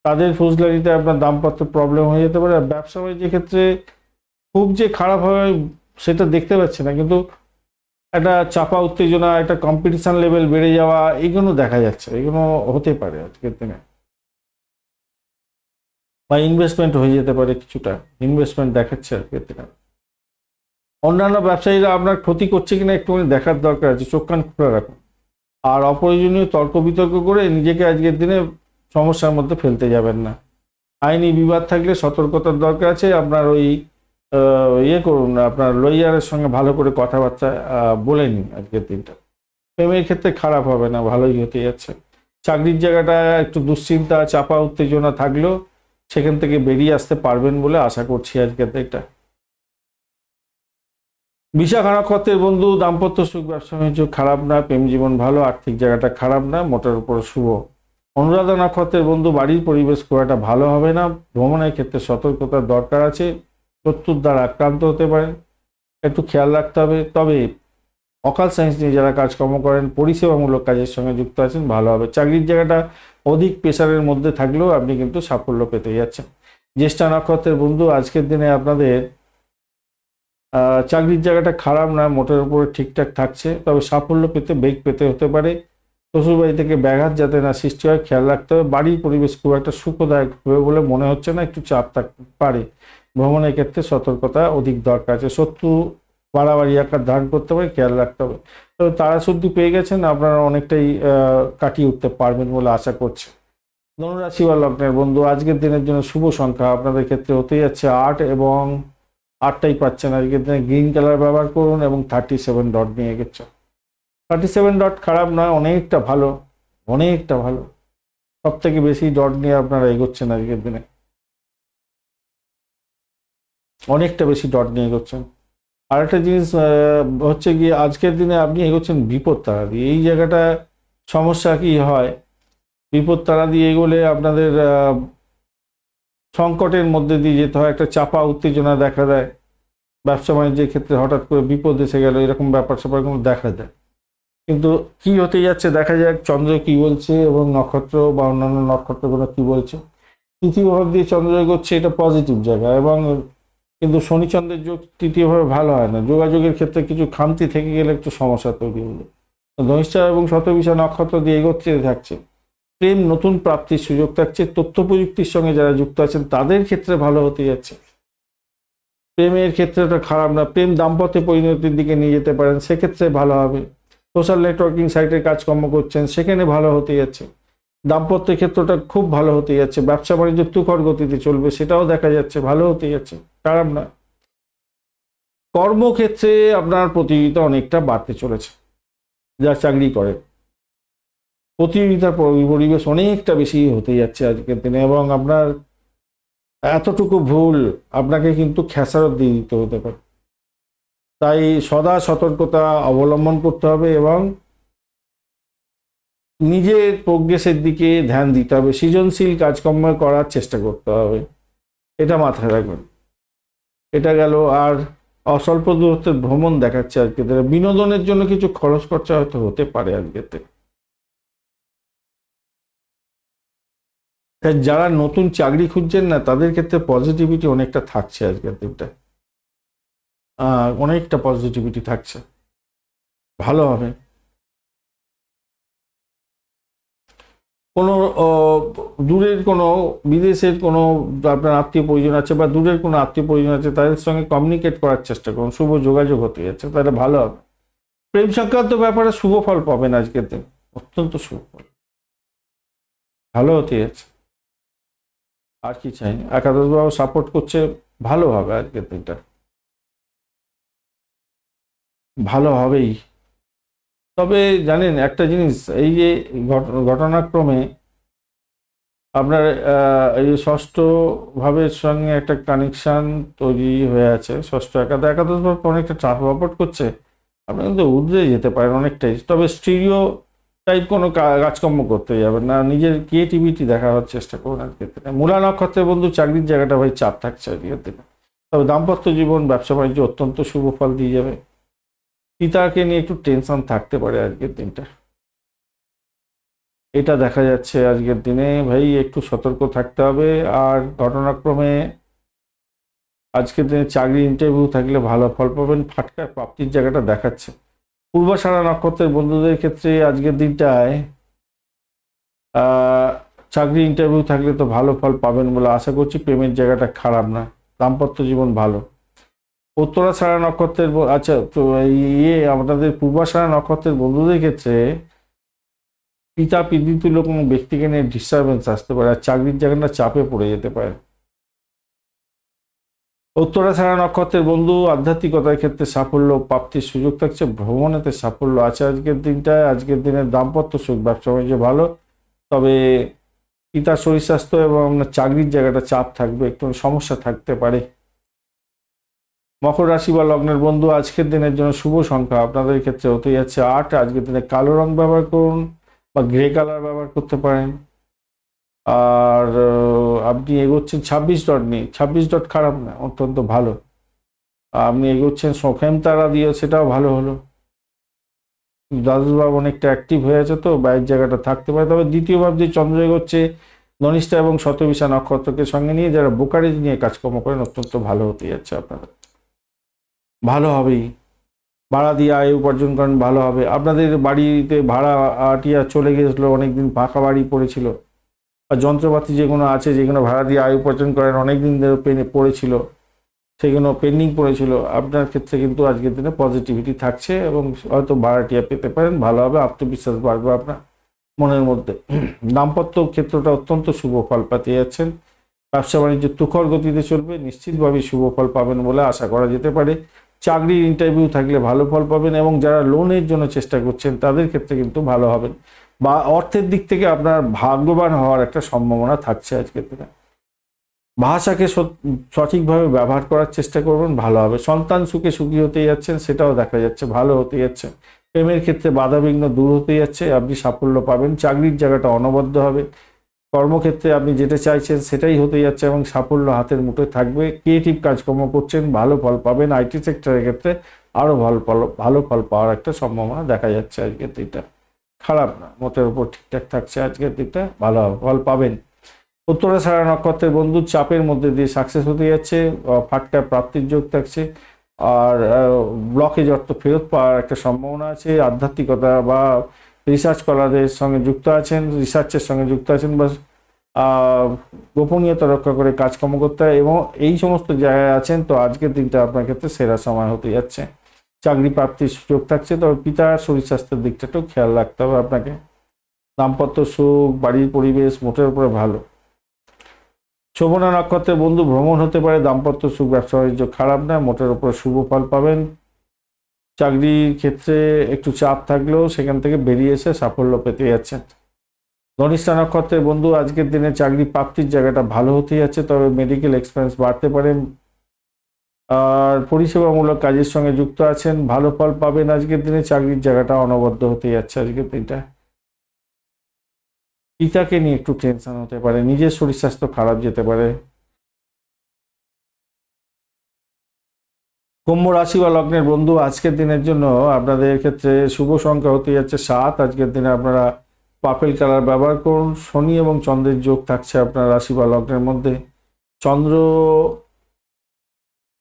তাদের ফৌজলারিতে আপনার দাম্পত্য প্রবলেম হয়ে যেতে পারে। আর ব্যবসা বাণিজ্যের ক্ষেত্রে খুব যে খারাপ হয় সেটা দেখতে পাচ্ছি না, কিন্তু একটা চাপা উত্তেজনা, একটা কম্পিটিশন লেভেল বেড়ে যাওয়া, এইগুলো দেখা যাচ্ছে, এগুলো হতে পারে আজকের দিনে। বা ইনভেস্টমেন্ট হয়ে যেতে পারে, কিছুটা ইনভেস্টমেন্ট দেখাচ্ছে আজকের দিনে। অন্যান্য ব্যবসায়ীরা আপনার ক্ষতি করছে কিনা একটুখানি দেখার দরকার আছে, চোখ কান খোলা রাখুন। আর অপ্রয়োজনীয় তর্ক বিতর্ক করে নিজেকে আজকের দিনে সমস্যার মধ্যে ফেলতে যাবেন না। আইনি বিবাদ থাকলে সতর্কতার দরকার আছে। আপনার ওই করুন, আপনার লয়ারের সঙ্গে ভালো করে কথাবার্তা বলে নিন আজকের দিনটা। প্রেমের ক্ষেত্রে খারাপ হবে না, ভালোই হতে যাচ্ছে। চাকরির জায়গাটা একটু দুশ্চিন্তা, চাপা উত্তেজনা থাকলেও সেখান থেকে বেরিয়ে আসতে পারবেন বলে আশা করছি আজকের দিনটা। বিশাখা নক্ষত্রের বন্ধু, দাম্পত্য সুখ, ব্যবসা বাণিজ্য খারাপ না, প্রেম জীবন ভালো, আর্থিক জায়গাটা খারাপ না, মোটের উপর শুভ। অনুরাধা নক্ষত্রের বন্ধু, বাড়ির পরিবেশ খুব একটা ভালো হবে না, ভ্রমণের ক্ষেত্রে সতর্কতার দরকার আছে, শত্রুর দ্বারা আক্রান্ত হতে পারেন, একটু খেয়াল রাখতে হবে। তবে অকাল সায়েন্স নিয়ে যারা কাজকর্ম করেন, পরিষেবামূলক কাজের সঙ্গে যুক্ত আছেন, ভালো হবে। চাকরির জায়গাটা অধিক প্রেশারের মধ্যে থাকলেও আপনি কিন্তু সাফল্য পেতে যাচ্ছেন। জ্যেষ্ঠা নক্ষত্রের বন্ধু, আজকের দিনে আপনাদের চাকরির জায়গাটা খারাপ না, মোটের উপরে ঠিকঠাক থাকছে, তবে সাফল্য পেতে বেগ পেতে হতে পারে। শ্বশুরবাড়ি থেকে ব্যাঘাত যাতে না সৃষ্টি হয় খেয়াল রাখতে হবে। বাড়ির পরিবেশ খুব একটা সুখদায়ক হবে বলে মনে হচ্ছে না, একটু চাপ থাকতে পারে। ভ্রমণের ক্ষেত্রে সতর্কতা অধিক দরকার আছে, শত্রু বাড়াবাড়ি আকার ধারণ করতে পারে, খেয়াল রাখতে হবে। তবে তারা শুদ্ধি পেয়ে গেছেন, আপনারা অনেকটাই কাটিয়ে উঠতে পারবেন বলে আশা করছি। ধনুরাশি বা লগ্নের বন্ধু, আজকের দিনের জন্য শুভ সংখ্যা আপনাদের ক্ষেত্রে হতে যাচ্ছে 8 এবং 8টাই পাচ্ছেন। আজকের দিনে গ্রিন কালার ব্যবহার করুন এবং 37 ডট নিয়ে গেছে। 37 ডট খারাপ নয়, অনেকটা ভালো, অনেকটা ভালো। সব থেকে বেশি ডট নিয়ে আপনারা এগোচ্ছেন আজকের দিনে, অনেকটা বেশি ডট নিয়ে এগোচ্ছেন। আর একটা জিনিস হচ্ছে গিয়ে আজকের দিনে আপনি এগোচ্ছেন বিপদ তারা দিয়ে। এই জায়গাটা সমস্যা কি হয়, বিপদ তারা দিয়ে এগোলে আপনাদের সংকটের মধ্যে দিয়ে যেতে হয়, একটা চাপা উত্তেজনা দেখা দেয়। ব্যবসা বাণিজ্যের ক্ষেত্রে হঠাৎ করে বিপদ এসে গেল, এরকম ব্যাপার স্যাপারগুলো দেখা দেয়। কিন্তু কি হতে যাচ্ছে দেখা যাক, চন্দ্র কি বলছে এবং নক্ষত্র বা অন্যান্য নক্ষত্রগুলো কি বলছে। তৃতীয় ভাব দিয়ে চন্দ্র এগোচ্ছে, এটা পজিটিভ জায়গা, এবং কিন্তু শনি চন্দ্রের যোগ তৃতীয়ভাবে ভালো হয় না। যোগাযোগের ক্ষেত্রে কিছু খামতি থেকে গেলে একটু সমস্যা তৈরি হলো। ধনিষ্ঠা এবং শতবিশা নক্ষত্র দিয়ে এগোচ্ছে থাকছে। প্রেম নতুন প্রাপ্তির সুযোগ থাকছে। তথ্য প্রযুক্তির সঙ্গে যারা যুক্ত আছেন তাদের ক্ষেত্রে ভালো হতে যাচ্ছে। প্রেমের ক্ষেত্রেটা খারাপ না, প্রেম দাম্পত্য পরিণতির দিকে নিয়ে যেতে পারেন, সেক্ষেত্রে ভালো হবে। সোশ্যাল নেটওয়ার্কিং সাইটের কাজকর্ম করছেন, সেখানে ভালো হতে যাচ্ছে। দাম্পত্যের ক্ষেত্রটা খুব ভালো হতে যাচ্ছে। ব্যবসা বাণিজ্য তুখর গতিতে চলবে, সেটাও দেখা যাচ্ছে, ভালো হতে যাচ্ছে, খারাপ না। কর্মক্ষেত্রে আপনার প্রতিযোগিতা অনেকটা বাড়তে চলেছে। যা চাকরি করে প্রতিযোগিতার পরিবেশ অনেকটা বেশি হতে যাচ্ছে আজকের দিনে, এবং আপনার এতটুকু ভুল আপনাকে কিন্তু খেসারত দিয়ে দিতে হতে পারে। তাই সদা সতর্কতা অবলম্বন করতে হবে এবং নিজের প্রোগ্রেসের দিকে ধ্যান দিতে হবে, সৃজনশীল কাজকর্ম করার চেষ্টা করতে হবে, এটা মাথায় রাখবেন। এটা গেল। আর অস্বল্প দূরত্বের ভ্রমণ দেখাচ্ছে আজকে, বিনোদনের জন্য কিছু খরচ খরচা হয়তো হতে পারে আজকেতে। যারা নতুন চাকরি খুঁজছেন না, তাদের ক্ষেত্রে পজিটিভিটি অনেকটা থাকছে আজকের দিনটা, অনেকটা পজিটিভিটি থাকছে, ভালো হবে। কোনো দূরের কোনো বিদেশের কোনো আপনার আত্মীয় পরিজন আছে বা দূরের কোনো আত্মীয় পরিজন আছে, তাদের সঙ্গে কমিউনিকেট করার চেষ্টা করুন, শুভ যোগাযোগ হতে যাচ্ছে, তাহলে ভালো হবে। প্রেম সংক্রান্ত ব্যাপারে শুভ ফল পাবেন আজকের দিন, অত্যন্ত শুভ ফল, ভালো হতে যাচ্ছে। আর কি চাই, একাদশ বাবু সাপোর্ট করছে, ভালো হবে আজকের দিনটা, ভালো হবেই। তবে জানেন একটা জিনিস, এই যে ঘটনাক্রমে আপনার এই ষষ্ঠ ভাবের সঙ্গে একটা কানেকশন তৈরি হয়ে আছে। ষষ্ঠ একাদশ ভাব অনেকটা সাপোর্ট করছে, আপনি কিন্তু উদ্রে যেতে পারেন অনেকটাই। তবে স্টিরিও টাইপ কোনো কাজকর্ম করতে যাবেন না, নিজের ক্রিয়েটিভিটি দেখাবার চেষ্টা করুন আজকের দিনে। মূলা নক্ষত্রের বন্ধু, চাকরির জায়গাটা ভাই চাপ থাকছে আজকের দিনে, তবে দাম্পত্য জীবন ব্যবসা বাণিজ্য অত্যন্ত শুভ ফল দিয়ে যাবে। পিতাকে নিয়ে একটু টেনশন থাকতে পারে আজকের দিনটা, এটা দেখা যাচ্ছে আজকের দিনে। ভাই একটু সতর্ক থাকতে হবে। আর ঘটনাক্রমে আজকের দিনে চাকরি ইন্টারভিউ থাকলে ভালো ফল পাবেন, ফাটকা প্রাপ্তির জায়গাটা দেখাচ্ছে। পূর্বাষাঢ়া নক্ষত্রের বন্ধুদের ক্ষেত্রে আজকের দিনটায় চাকরি ইন্টারভিউ থাকলে তো ভালো ফল পাবেন বলে আশা করছি। প্রেমের জায়গাটা খারাপ না, দাম্পত্য জীবন ভালো। উত্তরাষাঢ়া নক্ষত্রের আচ্ছা তো আপনাদের পূর্বাষাঢ়া নক্ষত্রের বন্ধুদের ক্ষেত্রে পিতা পিতৃতুল্য কোনো ব্যক্তিকে নিয়ে ডিস্টারবেন্স আসতে পারে, আর চাকরির জায়গাটা চাপে পড়ে যেতে পারে। উত্তরাষাঢ়া নক্ষত্রের বন্ধু, আধ্যাত্মিকতার ক্ষেত্রে সাফল্য প্রাপ্তির সুযোগ থাকছে, ভ্রমণেতে সাফল্য আছে আজকের দিনটায়। আজকের দিনের দাম্পত্য সুখ ব্যবসা বাণিজ্য ভালো, তবে পিতার শরীর স্বাস্থ্য এবং চাকরির জায়গাটা চাপ থাকবে, একটু সমস্যা থাকতে পারে। মকর রাশি বা লগ্নের বন্ধু, আজকের দিনের জন্য শুভ সংখ্যা আপনাদের ক্ষেত্রে হতে যাচ্ছে 8। আজকের দিনে কালো রং ব্যবহার করুন বা গ্রে কালার ব্যবহার করতে পারেন, আর আপনি এগোচ্ছেন 26 ডট নিয়ে, 26 ডট খারাপ না, অত্যন্ত ভালো। আপনি এগোচ্ছেন সখেম তারা দিয়ে, সেটাও ভালো হলো। দ্বাদশ ভাব অনেকটা অ্যাক্টিভ হয়ে আছে, তো বাইরের জায়গাটা থাকতে পারে। তবে দ্বিতীয় ভাব দিয়ে চন্দ্র এগোচ্ছে ধনিষ্ঠা এবং শতবিশা নক্ষত্রকে সঙ্গে নিয়ে, যারা ব্রোকারেজ নিয়ে কাজকর্ম করেন অত্যন্ত ভালো হতে যাচ্ছে আপনাদের, ভালো হবেই। ভাড়া দিয়ে আয় উপার্জন করেন, ভালো হবে। আপনাদের বাড়িতে ভাড়াটিয়া চলে গেছিলো, অনেকদিন ফাঁকা বাড়ি পড়েছিল, বা যন্ত্রপাতি যেগুলো আছে যেগুলো ভাড়া দিয়ে আয় উপার্জন করেন অনেকদিন ধরে পড়েছিল, সেগুলো পেন্ডিং পড়েছিল, আপনার ক্ষেত্রে কিন্তু আজকের দিনে পজিটিভিটি থাকছে এবং হয়তো ভাড়াটিয়া পেতে পারেন, ভালো হবে। আত্মবিশ্বাস বাড়বে আপনার মনের মধ্যে। দাম্পত্য ক্ষেত্রটা অত্যন্ত শুভ ফল পেতে যাচ্ছেন। ব্যবসা বাণিজ্য তুখর গতিতে চলবে, নিশ্চিতভাবে শুভ ফল পাবেন বলে আশা করা যেতে পারে। চাকরির ইন্টারভিউ থাকলে ভালো ফল পাবেন, এবং যারা লোনের জন্য চেষ্টা করছেন তাদের ক্ষেত্রে কিন্তু ভালো হবেন, বা অর্থের দিক থেকে আপনার ভাগ্যবান হওয়ার একটা সম্ভাবনা থাকছে আজকের দিনে। ভাষাকে সঠিকভাবে ব্যবহার করার চেষ্টা করবেন, ভালো হবে। সন্তান সুখে সুখী হতে যাচ্ছেন, সেটাও দেখা যাচ্ছে, ভালো হতে যাচ্ছে। প্রেমের ক্ষেত্রে বাধাবিঘ্ন দূর হতে যাচ্ছে, আপনি সাফল্য পাবেন। চাকরির জায়গাটা অনবদ্য হবে। কর্মক্ষেত্রে আপনি যেটা চাইছেন সেটাই হতে যাচ্ছে এবং সাফল্য হাতের মুঠোয় থাকবে। ক্রিয়েটিভ কাজকর্ম করছেন, ভালো ফল পাবেন। আইটি সেক্টরের ক্ষেত্রে আরও ভালো ফল পাওয়ার একটা সম্ভাবনা দেখা যাচ্ছে আজকের দিনটা, খারাপ না, মোটের উপর ঠিকঠাক থাকছে আজকের দিনটা, ভালো ফল পাবেন। উত্তরাষাঢ়া নক্ষত্রের বন্ধু চাপের মধ্যে দিয়ে সাকসেস হতে যাচ্ছে, ফাটকা প্রাপ্তির যোগ থাকছে, আর ব্লকেজ অর্থ ফেরত পাওয়ার একটা সম্ভাবনা আছে। আধ্যাত্মিকতা বা রিসার্চ স্কলারদের সঙ্গে যুক্ত আছেন, রিসার্চের সঙ্গে যুক্ত আছেন, বা গোপনীয়তা রক্ষা করে কাজকর্ম করতে হয় এবং এই সমস্ত জায়গায় আছেন, তো আজকের দিনটা আপনার ক্ষেত্রে সেরা সময় হতে যাচ্ছে। চাকরি প্রাপ্তির সুযোগ থাকছে, তবে পিতার শরীর স্বাস্থ্যের দিকটা একটু খেয়াল রাখতে হবে আপনাকে। দাম্পত্য সুখ, বাড়ির পরিবেশ মোটের উপরে ভালো। শোভনা নক্ষত্রের বন্ধু ভ্রমণ হতে পারে, দাম্পত্য সুখ, ব্যবসা বাণিজ্য খারাপ না, মোটের উপর শুভ ফল পাবেন। চাকরির ক্ষেত্রে একটু চাপ থাকলেও সেখান থেকে বেরিয়ে এসে সাফল্য পেতে যাচ্ছেন। ধনিষ্ঠা নক্ষত্রের বন্ধু আজকের দিনে চাকরি প্রাপ্তির জায়গাটা ভালো হতে যাচ্ছে, তবে মেডিকেল এক্সপেন্স বাড়তে পারে। আর পরিষেবামূলক কাজের সঙ্গে যুক্ত আছেন, ভালো ফল পাবেন আজকের দিনে। চাকরির জায়গাটা অনবদ্য হতে যাচ্ছে আজকের দিনটা। পিতাকে নিয়ে একটু টেনশন হতে পারে, নিজের শরীর স্বাস্থ্য খারাপ যেতে পারে। কুম্ভ রাশি বা লগ্নের বন্ধু আজকের দিনের জন্য আপনাদের ক্ষেত্রে শুভ সংখ্যা হতে যাচ্ছে 7। আজকের দিনে আপনারা পার্পেল কালার ব্যবহার করুন। শনি এবং চন্দ্রের যোগ থাকছে আপনার রাশি বা লগ্নের মধ্যে। চন্দ্র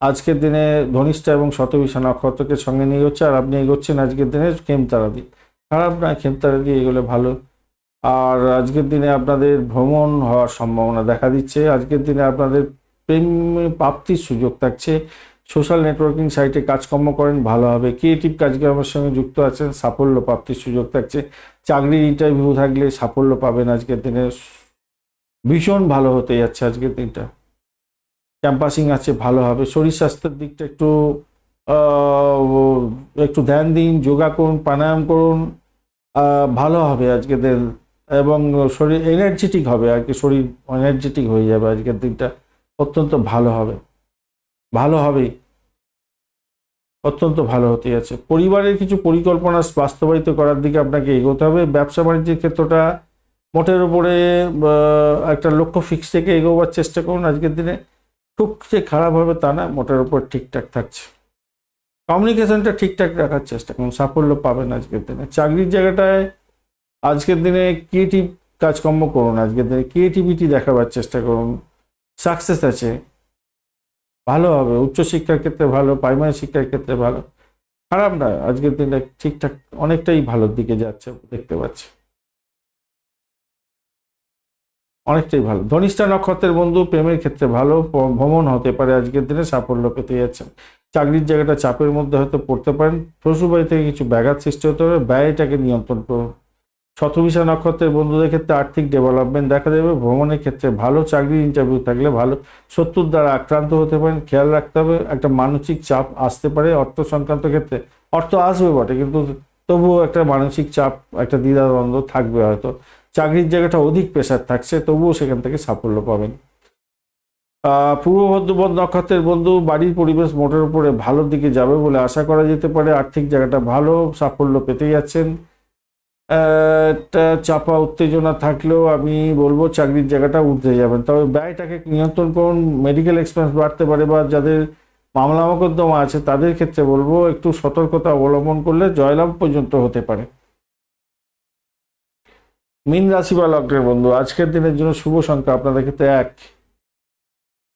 আজকের দিনে ধনিষ্ঠা এবং শতবিশা নক্ষত্রকে সঙ্গে নিয়ে হচ্ছে, আর আপনি এগোচ্ছেন আজকের দিনে খেমতারা দিয়ে, খারাপ না, খেমতারা দিয়ে এগুলো ভালো। আর আজকের দিনে আপনাদের ভ্রমণ হওয়ার সম্ভাবনা দেখা দিচ্ছে। আজকের দিনে আপনাদের প্রেম প্রাপ্তির সুযোগ থাকছে। সোশ্যাল নেটওয়ার্কিং সাইটে কাজকর্ম করেন, ভালো হবে। ক্রিয়েটিভ কাজকর্মের সঙ্গে যুক্ত আছেন, সাফল্য প্রাপ্তির সুযোগ থাকছে। চাকরির ইন্টারভিউ থাকলে সাফল্য পাবেন আজকের দিনে, ভীষণ ভালো হতে যাচ্ছে আজকের দিনটা। ক্যাম্পাসিং আছে, ভালো হবে। শরীর স্বাস্থ্যের দিকটা একটু ধ্যান দিন, যোগা করুন, প্রাণায়াম করুন, ভালো হবে আজকের দিন। এবং শরীর এনার্জেটিক হবে আর কি, শরীর এনার্জেটিক হয়ে যাবে আজকের দিনটা, অত্যন্ত ভালো হবে, ভালো হবেই, অত্যন্ত ভালো হতে যাচ্ছে। পরিবারের কিছু পরিকল্পনা বাস্তবায়িত করার দিকে আপনাকে এগোতে হবে। ব্যবসা বাণিজ্যের ক্ষেত্রটা মোটের উপরে একটা লক্ষ্য ফিক্স থেকে এগোবার চেষ্টা করুন আজকের দিনে। খুব যে খারাপ হবে তা না, মোটের উপর ঠিকঠাক থাকছে। কমিউনিকেশনটা ঠিকঠাক রাখার চেষ্টা করুন, সাফল্য পাবেন আজকের দিনে। চাকরির জায়গাটায় আজকের দিনে ক্রিয়েটিভ কাজকর্ম করুন, আজকের দিনে ক্রিয়েটিভিটি দেখাবার চেষ্টা করুন, সাকসেস আছে, ভালো হবে। উচ্চশিক্ষার ক্ষেত্রে ভালো, প্রাইমারি শিক্ষার ক্ষেত্রে ভালো, খারাপ না, আজকের দিনটা ঠিকঠাক অনেকটাই ভালোর দিকে যাচ্ছে দেখতে পাচ্ছি, অনেকটাই ভালো। ধনিষ্ঠা নক্ষত্রের বন্ধু প্রেমের ক্ষেত্রে ভালো, ভ্রমণ হতে পারে আজকের দিনে, সাফল্য পেতে যাচ্ছেন। চাকরির জায়গাটা চাপের মধ্যে হয়তো পড়তে পারেন, শ্বশুরবাড়ি থেকে কিছু ব্যাঘাত সৃষ্টি হতে পারে, ব্যয়টাকে নিয়ন্ত্রণ করুন। শতবিশা নক্ষত্রের বন্ধুদের ক্ষেত্রে আর্থিক ডেভেলপমেন্ট দেখা যাবে, ভ্রমণের ক্ষেত্রে ভালো, চাকরির ইন্টারভিউ থাকলে ভালো। শত্রুর দ্বারা আক্রান্ত হতে পারেন, খেয়াল রাখতে হবে। একটা মানসিক চাপ আসতে পারে অর্থ সংক্রান্ত ক্ষেত্রে, অর্থ আসবে বটে কিন্তু তবুও একটা মানসিক চাপ, একটা দ্বিধাদ্বন্দ্ব থাকবে হয়তো। চাকরির জায়গাটা অধিক প্রেশার থাকছে, তবুও সেখান থেকে সাফল্য পাবেন। পূর্ব ভদ্রপদ নক্ষত্রের বন্ধু বাড়ির পরিবেশ মোটের উপরে ভালোর দিকে যাবে বলে আশা করা যেতে পারে। আর্থিক জায়গাটা ভালো, সাফল্য পেতে যাচ্ছেন। একটা চাপা উত্তেজনা থাকলেও আমি বলবো চাকরির জায়গাটা উঠতে যাবেন, তবে ব্যয়টাকে নিয়ন্ত্রণ করুন। মেডিকেল এক্সপেন্স বাড়তে পারে, বা যাদের মামলা মোকদ্দমা আছে তাদের ক্ষেত্রে বলবো একটু সতর্কতা অবলম্বন করলে জয়লাভ পর্যন্ত হতে পারে। মীন রাশি বা লগ্নের বন্ধু, আজকের দিনের জন্য শুভ সংখ্যা আপনাদের ক্ষেত্রে 1।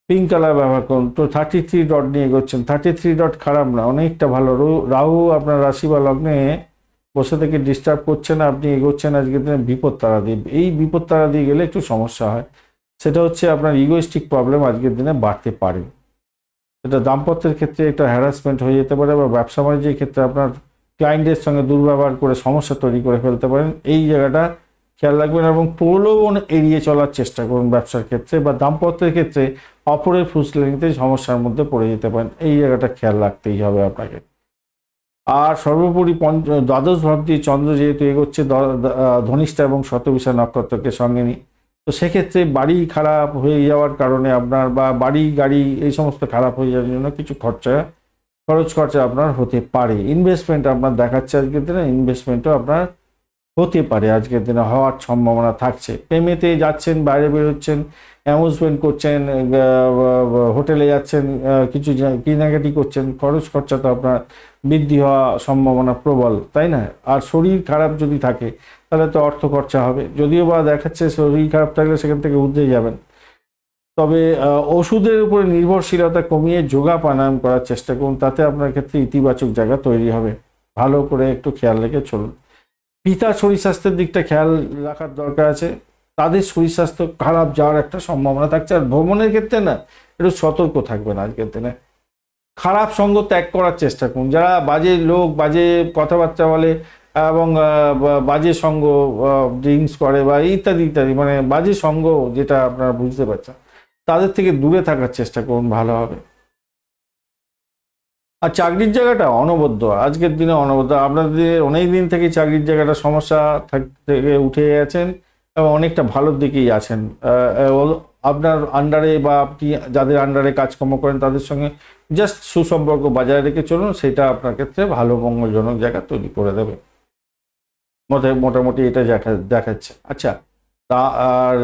পিঙ্ক কালার ব্যবহার করুন। তো 33 ডট নিয়ে এগোচ্ছেন, 33 ডট খারাপ না, অনেকটা ভালো। রাহু আপনার রাশি বা লগ্নে বসে থেকে ডিস্টার্ব করছে না, আপনি এগোচ্ছেন আজকের দিনে বিপদ তারা দিয়ে। এই বিপদ তারা দিয়ে গেলে একটু সমস্যা হয়, সেটা হচ্ছে আপনার ইগোইস্টিক প্রবলেম আজকের দিনে বাড়তে পারে। সেটা দাম্পত্যের ক্ষেত্রে একটা হ্যারাসমেন্ট হয়ে যেতে পারে, বা ব্যবসা বাণিজ্যের ক্ষেত্রে আপনার ক্লায়েন্টের সঙ্গে দুর্ব্যবহার করে সমস্যা তৈরি করে ফেলতে পারেন। এই জায়গাটা খেয়াল রাখবেন এবং প্রলোভন এড়িয়ে চলার চেষ্টা করুন ব্যবসার ক্ষেত্রে, বা দাম্পত্যের ক্ষেত্রে অপরের ফুসলানিতে সমস্যার মধ্যে পড়ে যেতে পারেন। এই জায়গাটা খেয়াল রাখতেই হবে আপনাকে। আর সর্বোপরি দ্বাদশ ভাব দিয়ে চন্দ্র যেহেতু এগোচ্ছে ধনিষ্ঠা এবং শতবিশা নক্ষত্রকে সঙ্গে নিয়ে, তো সেক্ষেত্রে বাড়ি খারাপ হয়ে যাওয়ার কারণে আপনার, বা বাড়ি গাড়ি এই সমস্ত খারাপ হয়ে যাওয়ার জন্য কিছু খরচ খরচা আপনার হতে পারে। ইনভেস্টমেন্ট আপনার দেখাচ্ছে আজকের দিনে, ইনভেস্টমেন্টও আপনার হতে পারে আজকের দিনে হওয়ার সম্ভাবনা থাকছে। প্রেমেতে যাচ্ছেন, বাইরে বেরোচ্ছেন, অ্যামুজমেন্ট করছেন, হোটেলে যাচ্ছেন, কিছু কেনাকাটি করছেন, খরচ খরচা তো আপনার বৃদ্ধি হওয়া সম্ভাবনা প্রবল, তাই না? আর শরীর খারাপ যদি থাকে তাহলে তো অর্থ খরচা হবে। যদিও বা দেখাচ্ছে শরীর খারাপ থাকলে সেখান থেকে উঠে যাবেন, তবে ওষুধের উপরে নির্ভরশীলতা কমিয়ে যোগা প্রাণায়াম করার চেষ্টা করুন, তাতে আপনার ক্ষেত্রে ইতিবাচক জায়গা তৈরি হবে। ভালো করে একটু খেয়াল রেখে চলুন। পিতার শরীর স্বাস্থ্যের দিকটা খেয়াল রাখার দরকার আছে, তাদের শরীর স্বাস্থ্য খারাপ যাওয়ার একটা সম্ভাবনা থাকছে। আর ভ্রমণের ক্ষেত্রে না একটু সতর্ক থাকবেন আজকের দিনে। খারাপ সঙ্গ ত্যাগ করার চেষ্টা করুন। যারা বাজে লোক, বাজে কথাবার্তা বলে এবং বাজে সঙ্গ, ড্রিঙ্কস করে বা ইত্যাদি ইত্যাদি, মানে বাজে সঙ্গ যেটা আপনারা বুঝতে পারছেন, তাদের থেকে দূরে থাকার চেষ্টা করুন, ভালো হবে। আর চাকরির জায়গাটা অনবদ্য, আজকের দিনে অনবদ্য। আপনাদের অনেক দিন থেকে চাকরির জায়গাটা সমস্যা থেকে উঠে গেছেন এবং অনেকটা ভালোর দিকেই আছেন। আপনার আন্ডারে বা আপনি যাদের আন্ডারে কাজকর্ম করেন তাদের সঙ্গে জাস্ট সুসম্পর্ক বজায় রেখে চলুন, সেটা আপনার ক্ষেত্রে ভালো মঙ্গলজনক জায়গা তৈরি করে দেবে। মোটামুটি এটা দেখাচ্ছে। আচ্ছা, তা আর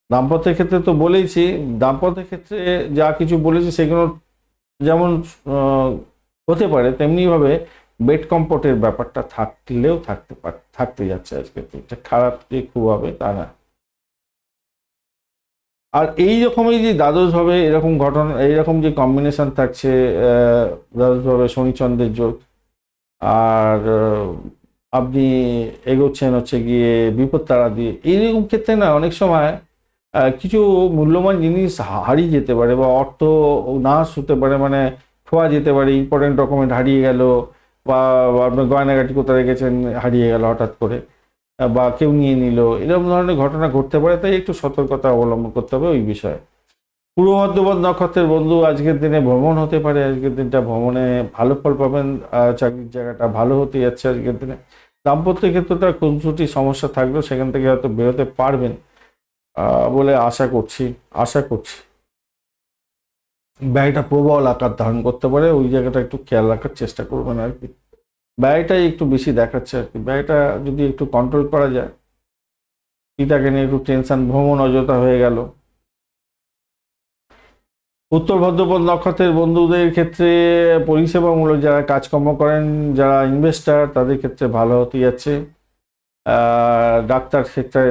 দাম্পত্যের ক্ষেত্রে তো বলেইছি, দাম্পত্যের ক্ষেত্রে যা কিছু বলেছি সেগুলো যেমন হতে পারে, তেমনিভাবে বেড কমফোর্টের ব্যাপারটা থাকলেও থাকতে যাচ্ছে আজকে। এটা খারাপ যে খুব হবে তা না। আর এই রকমই যে দ্বাদশভাবে এরকম ঘটনা, এইরকম যে কম্বিনেশন থাকছে, দ্বাদশভাবে শনিচন্দ্রের যোগ, আর আপনি এগোচ্ছেন হচ্ছে গিয়ে বিপদ তারা দিয়ে, এইরকম ক্ষেত্রে না অনেক সময় কিছু মূল্যবান জিনিস হারিয়ে যেতে পারে, বা অর্থ নাশ হতে পারে, মানে খোয়া যেতে পারে। ইম্পর্টেন্ট ডকুমেন্ট হারিয়ে গেল, বা আপনার গয়নাগাটি কোথায় রেখেছেন হারিয়ে গেল হঠাৎ করে, বা কেউ নিয়ে নিল, এরকম ধরনের ঘটনা ঘটতে পারে। তাই একটু সতর্কতা অবলম্বন করতে হবে ওই বিষয়ে। পূর্ব মধ্যপদ নক্ষত্রের বন্ধু, আজকের দিনে ভ্রমণ হতে পারে। আজকের দিনটা ভ্রমণে ভালো ফল পাবেন, চাকরির জায়গাটা ভালো হতে যাচ্ছে আজকের দিনে। দাম্পত্য ক্ষেত্রটা খুনসুটি সমস্যা থাকলেও সেখান থেকে হয়তো বেরোতে পারবেন বলে আশা করছি। ব্যয়টা প্রবল আকার ধারণ করতে পারে, ওই জায়গাটা একটু খেয়াল রাখার চেষ্টা করবেন আর কি। ব্যয়টাই একটু বেশি দেখাচ্ছে আর কি। ব্যয়টা যদি একটু কন্ট্রোল করা যায়, পিতাকে নিয়ে একটু টেনশন, ভ্রমণ অযথা হয়ে গেল। উত্তর ভাদ্রপদ নক্ষত্রের বন্ধুদের ক্ষেত্রে পরিষেবামূলক যারা কাজকর্ম করেন, যারা ইনভেস্টার, তাদের ক্ষেত্রে ভালো হতে যাচ্ছে।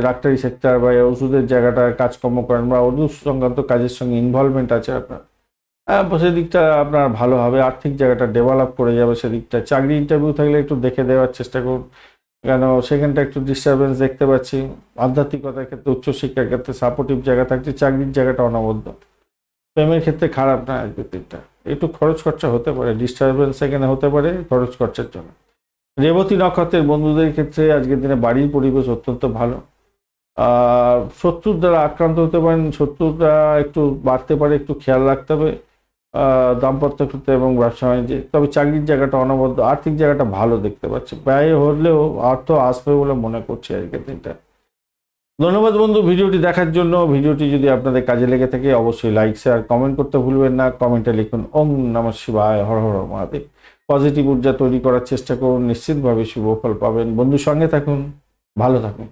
ডাক্তারি সেক্টর বা ওষুধের জায়গাটা কাজকর্ম করেন, বা ওষুধ সংক্রান্ত কাজের সঙ্গে ইনভলভমেন্ট আছে আপনার, সেদিকটা আপনার ভালো হবে। আর্থিক জায়গাটা ডেভেলপ করে যাবে সেদিকটা। চাকরি ইন্টারভিউ থাকলে একটু দেখে দেওয়ার চেষ্টা করুন, কেন সেখানটা একটু ডিস্টারবেন্স দেখতে পাচ্ছি। আধ্যাত্মিকতার ক্ষেত্রে, উচ্চশিক্ষার ক্ষেত্রে সাপোর্টিভ জায়গা থাকছে, চাকরির জায়গাটা অনবদ্য। প্রেমের ক্ষেত্রে খারাপ না আজকের দিনটা, একটু খরচ খরচা হতে পারে, ডিস্টারবেন্স এখানে হতে পারে খরচ খরচার জন্য। রেবতী নক্ষত্রের বন্ধুদের ক্ষেত্রে আজকের দিনে বাড়ির পরিবেশ অত্যন্ত ভালো। শত্রুর দ্বারা আক্রান্ত হতে পারেন, শত্রুরা একটু বাড়তে পারে, একটু খেয়াল রাখতে হবে দাম্পত্য ক্ষেত্রে এবং ব্যবসা বাণিজ্যে। তবে চাকরির জায়গাটা অনবদ্য, আর্থিক জায়গাটা ভালো দেখতে পাচ্ছি, ব্যয় হলেও অর্থ আসবে বলে মনে করছি আজকের দিনটা। ধন্যবাদ বন্ধু ভিডিওটি দেখার জন্য। ভিডিওটি যদি আপনাদের কাজে লেগে থাকে অবশ্যই লাইক, শেয়ার, কমেন্ট করতে ভুলবেন না। কমেন্টে লিখুন ওম নমঃ শিবায়, হর হর মহাদেব। পজিটিভ ঊর্জা তৈরি করার চেষ্টা করুন, নিশ্চিতভাবে শুভ ফল পাবেন। বন্ধুর সঙ্গে থাকুন, ভালো থাকুন।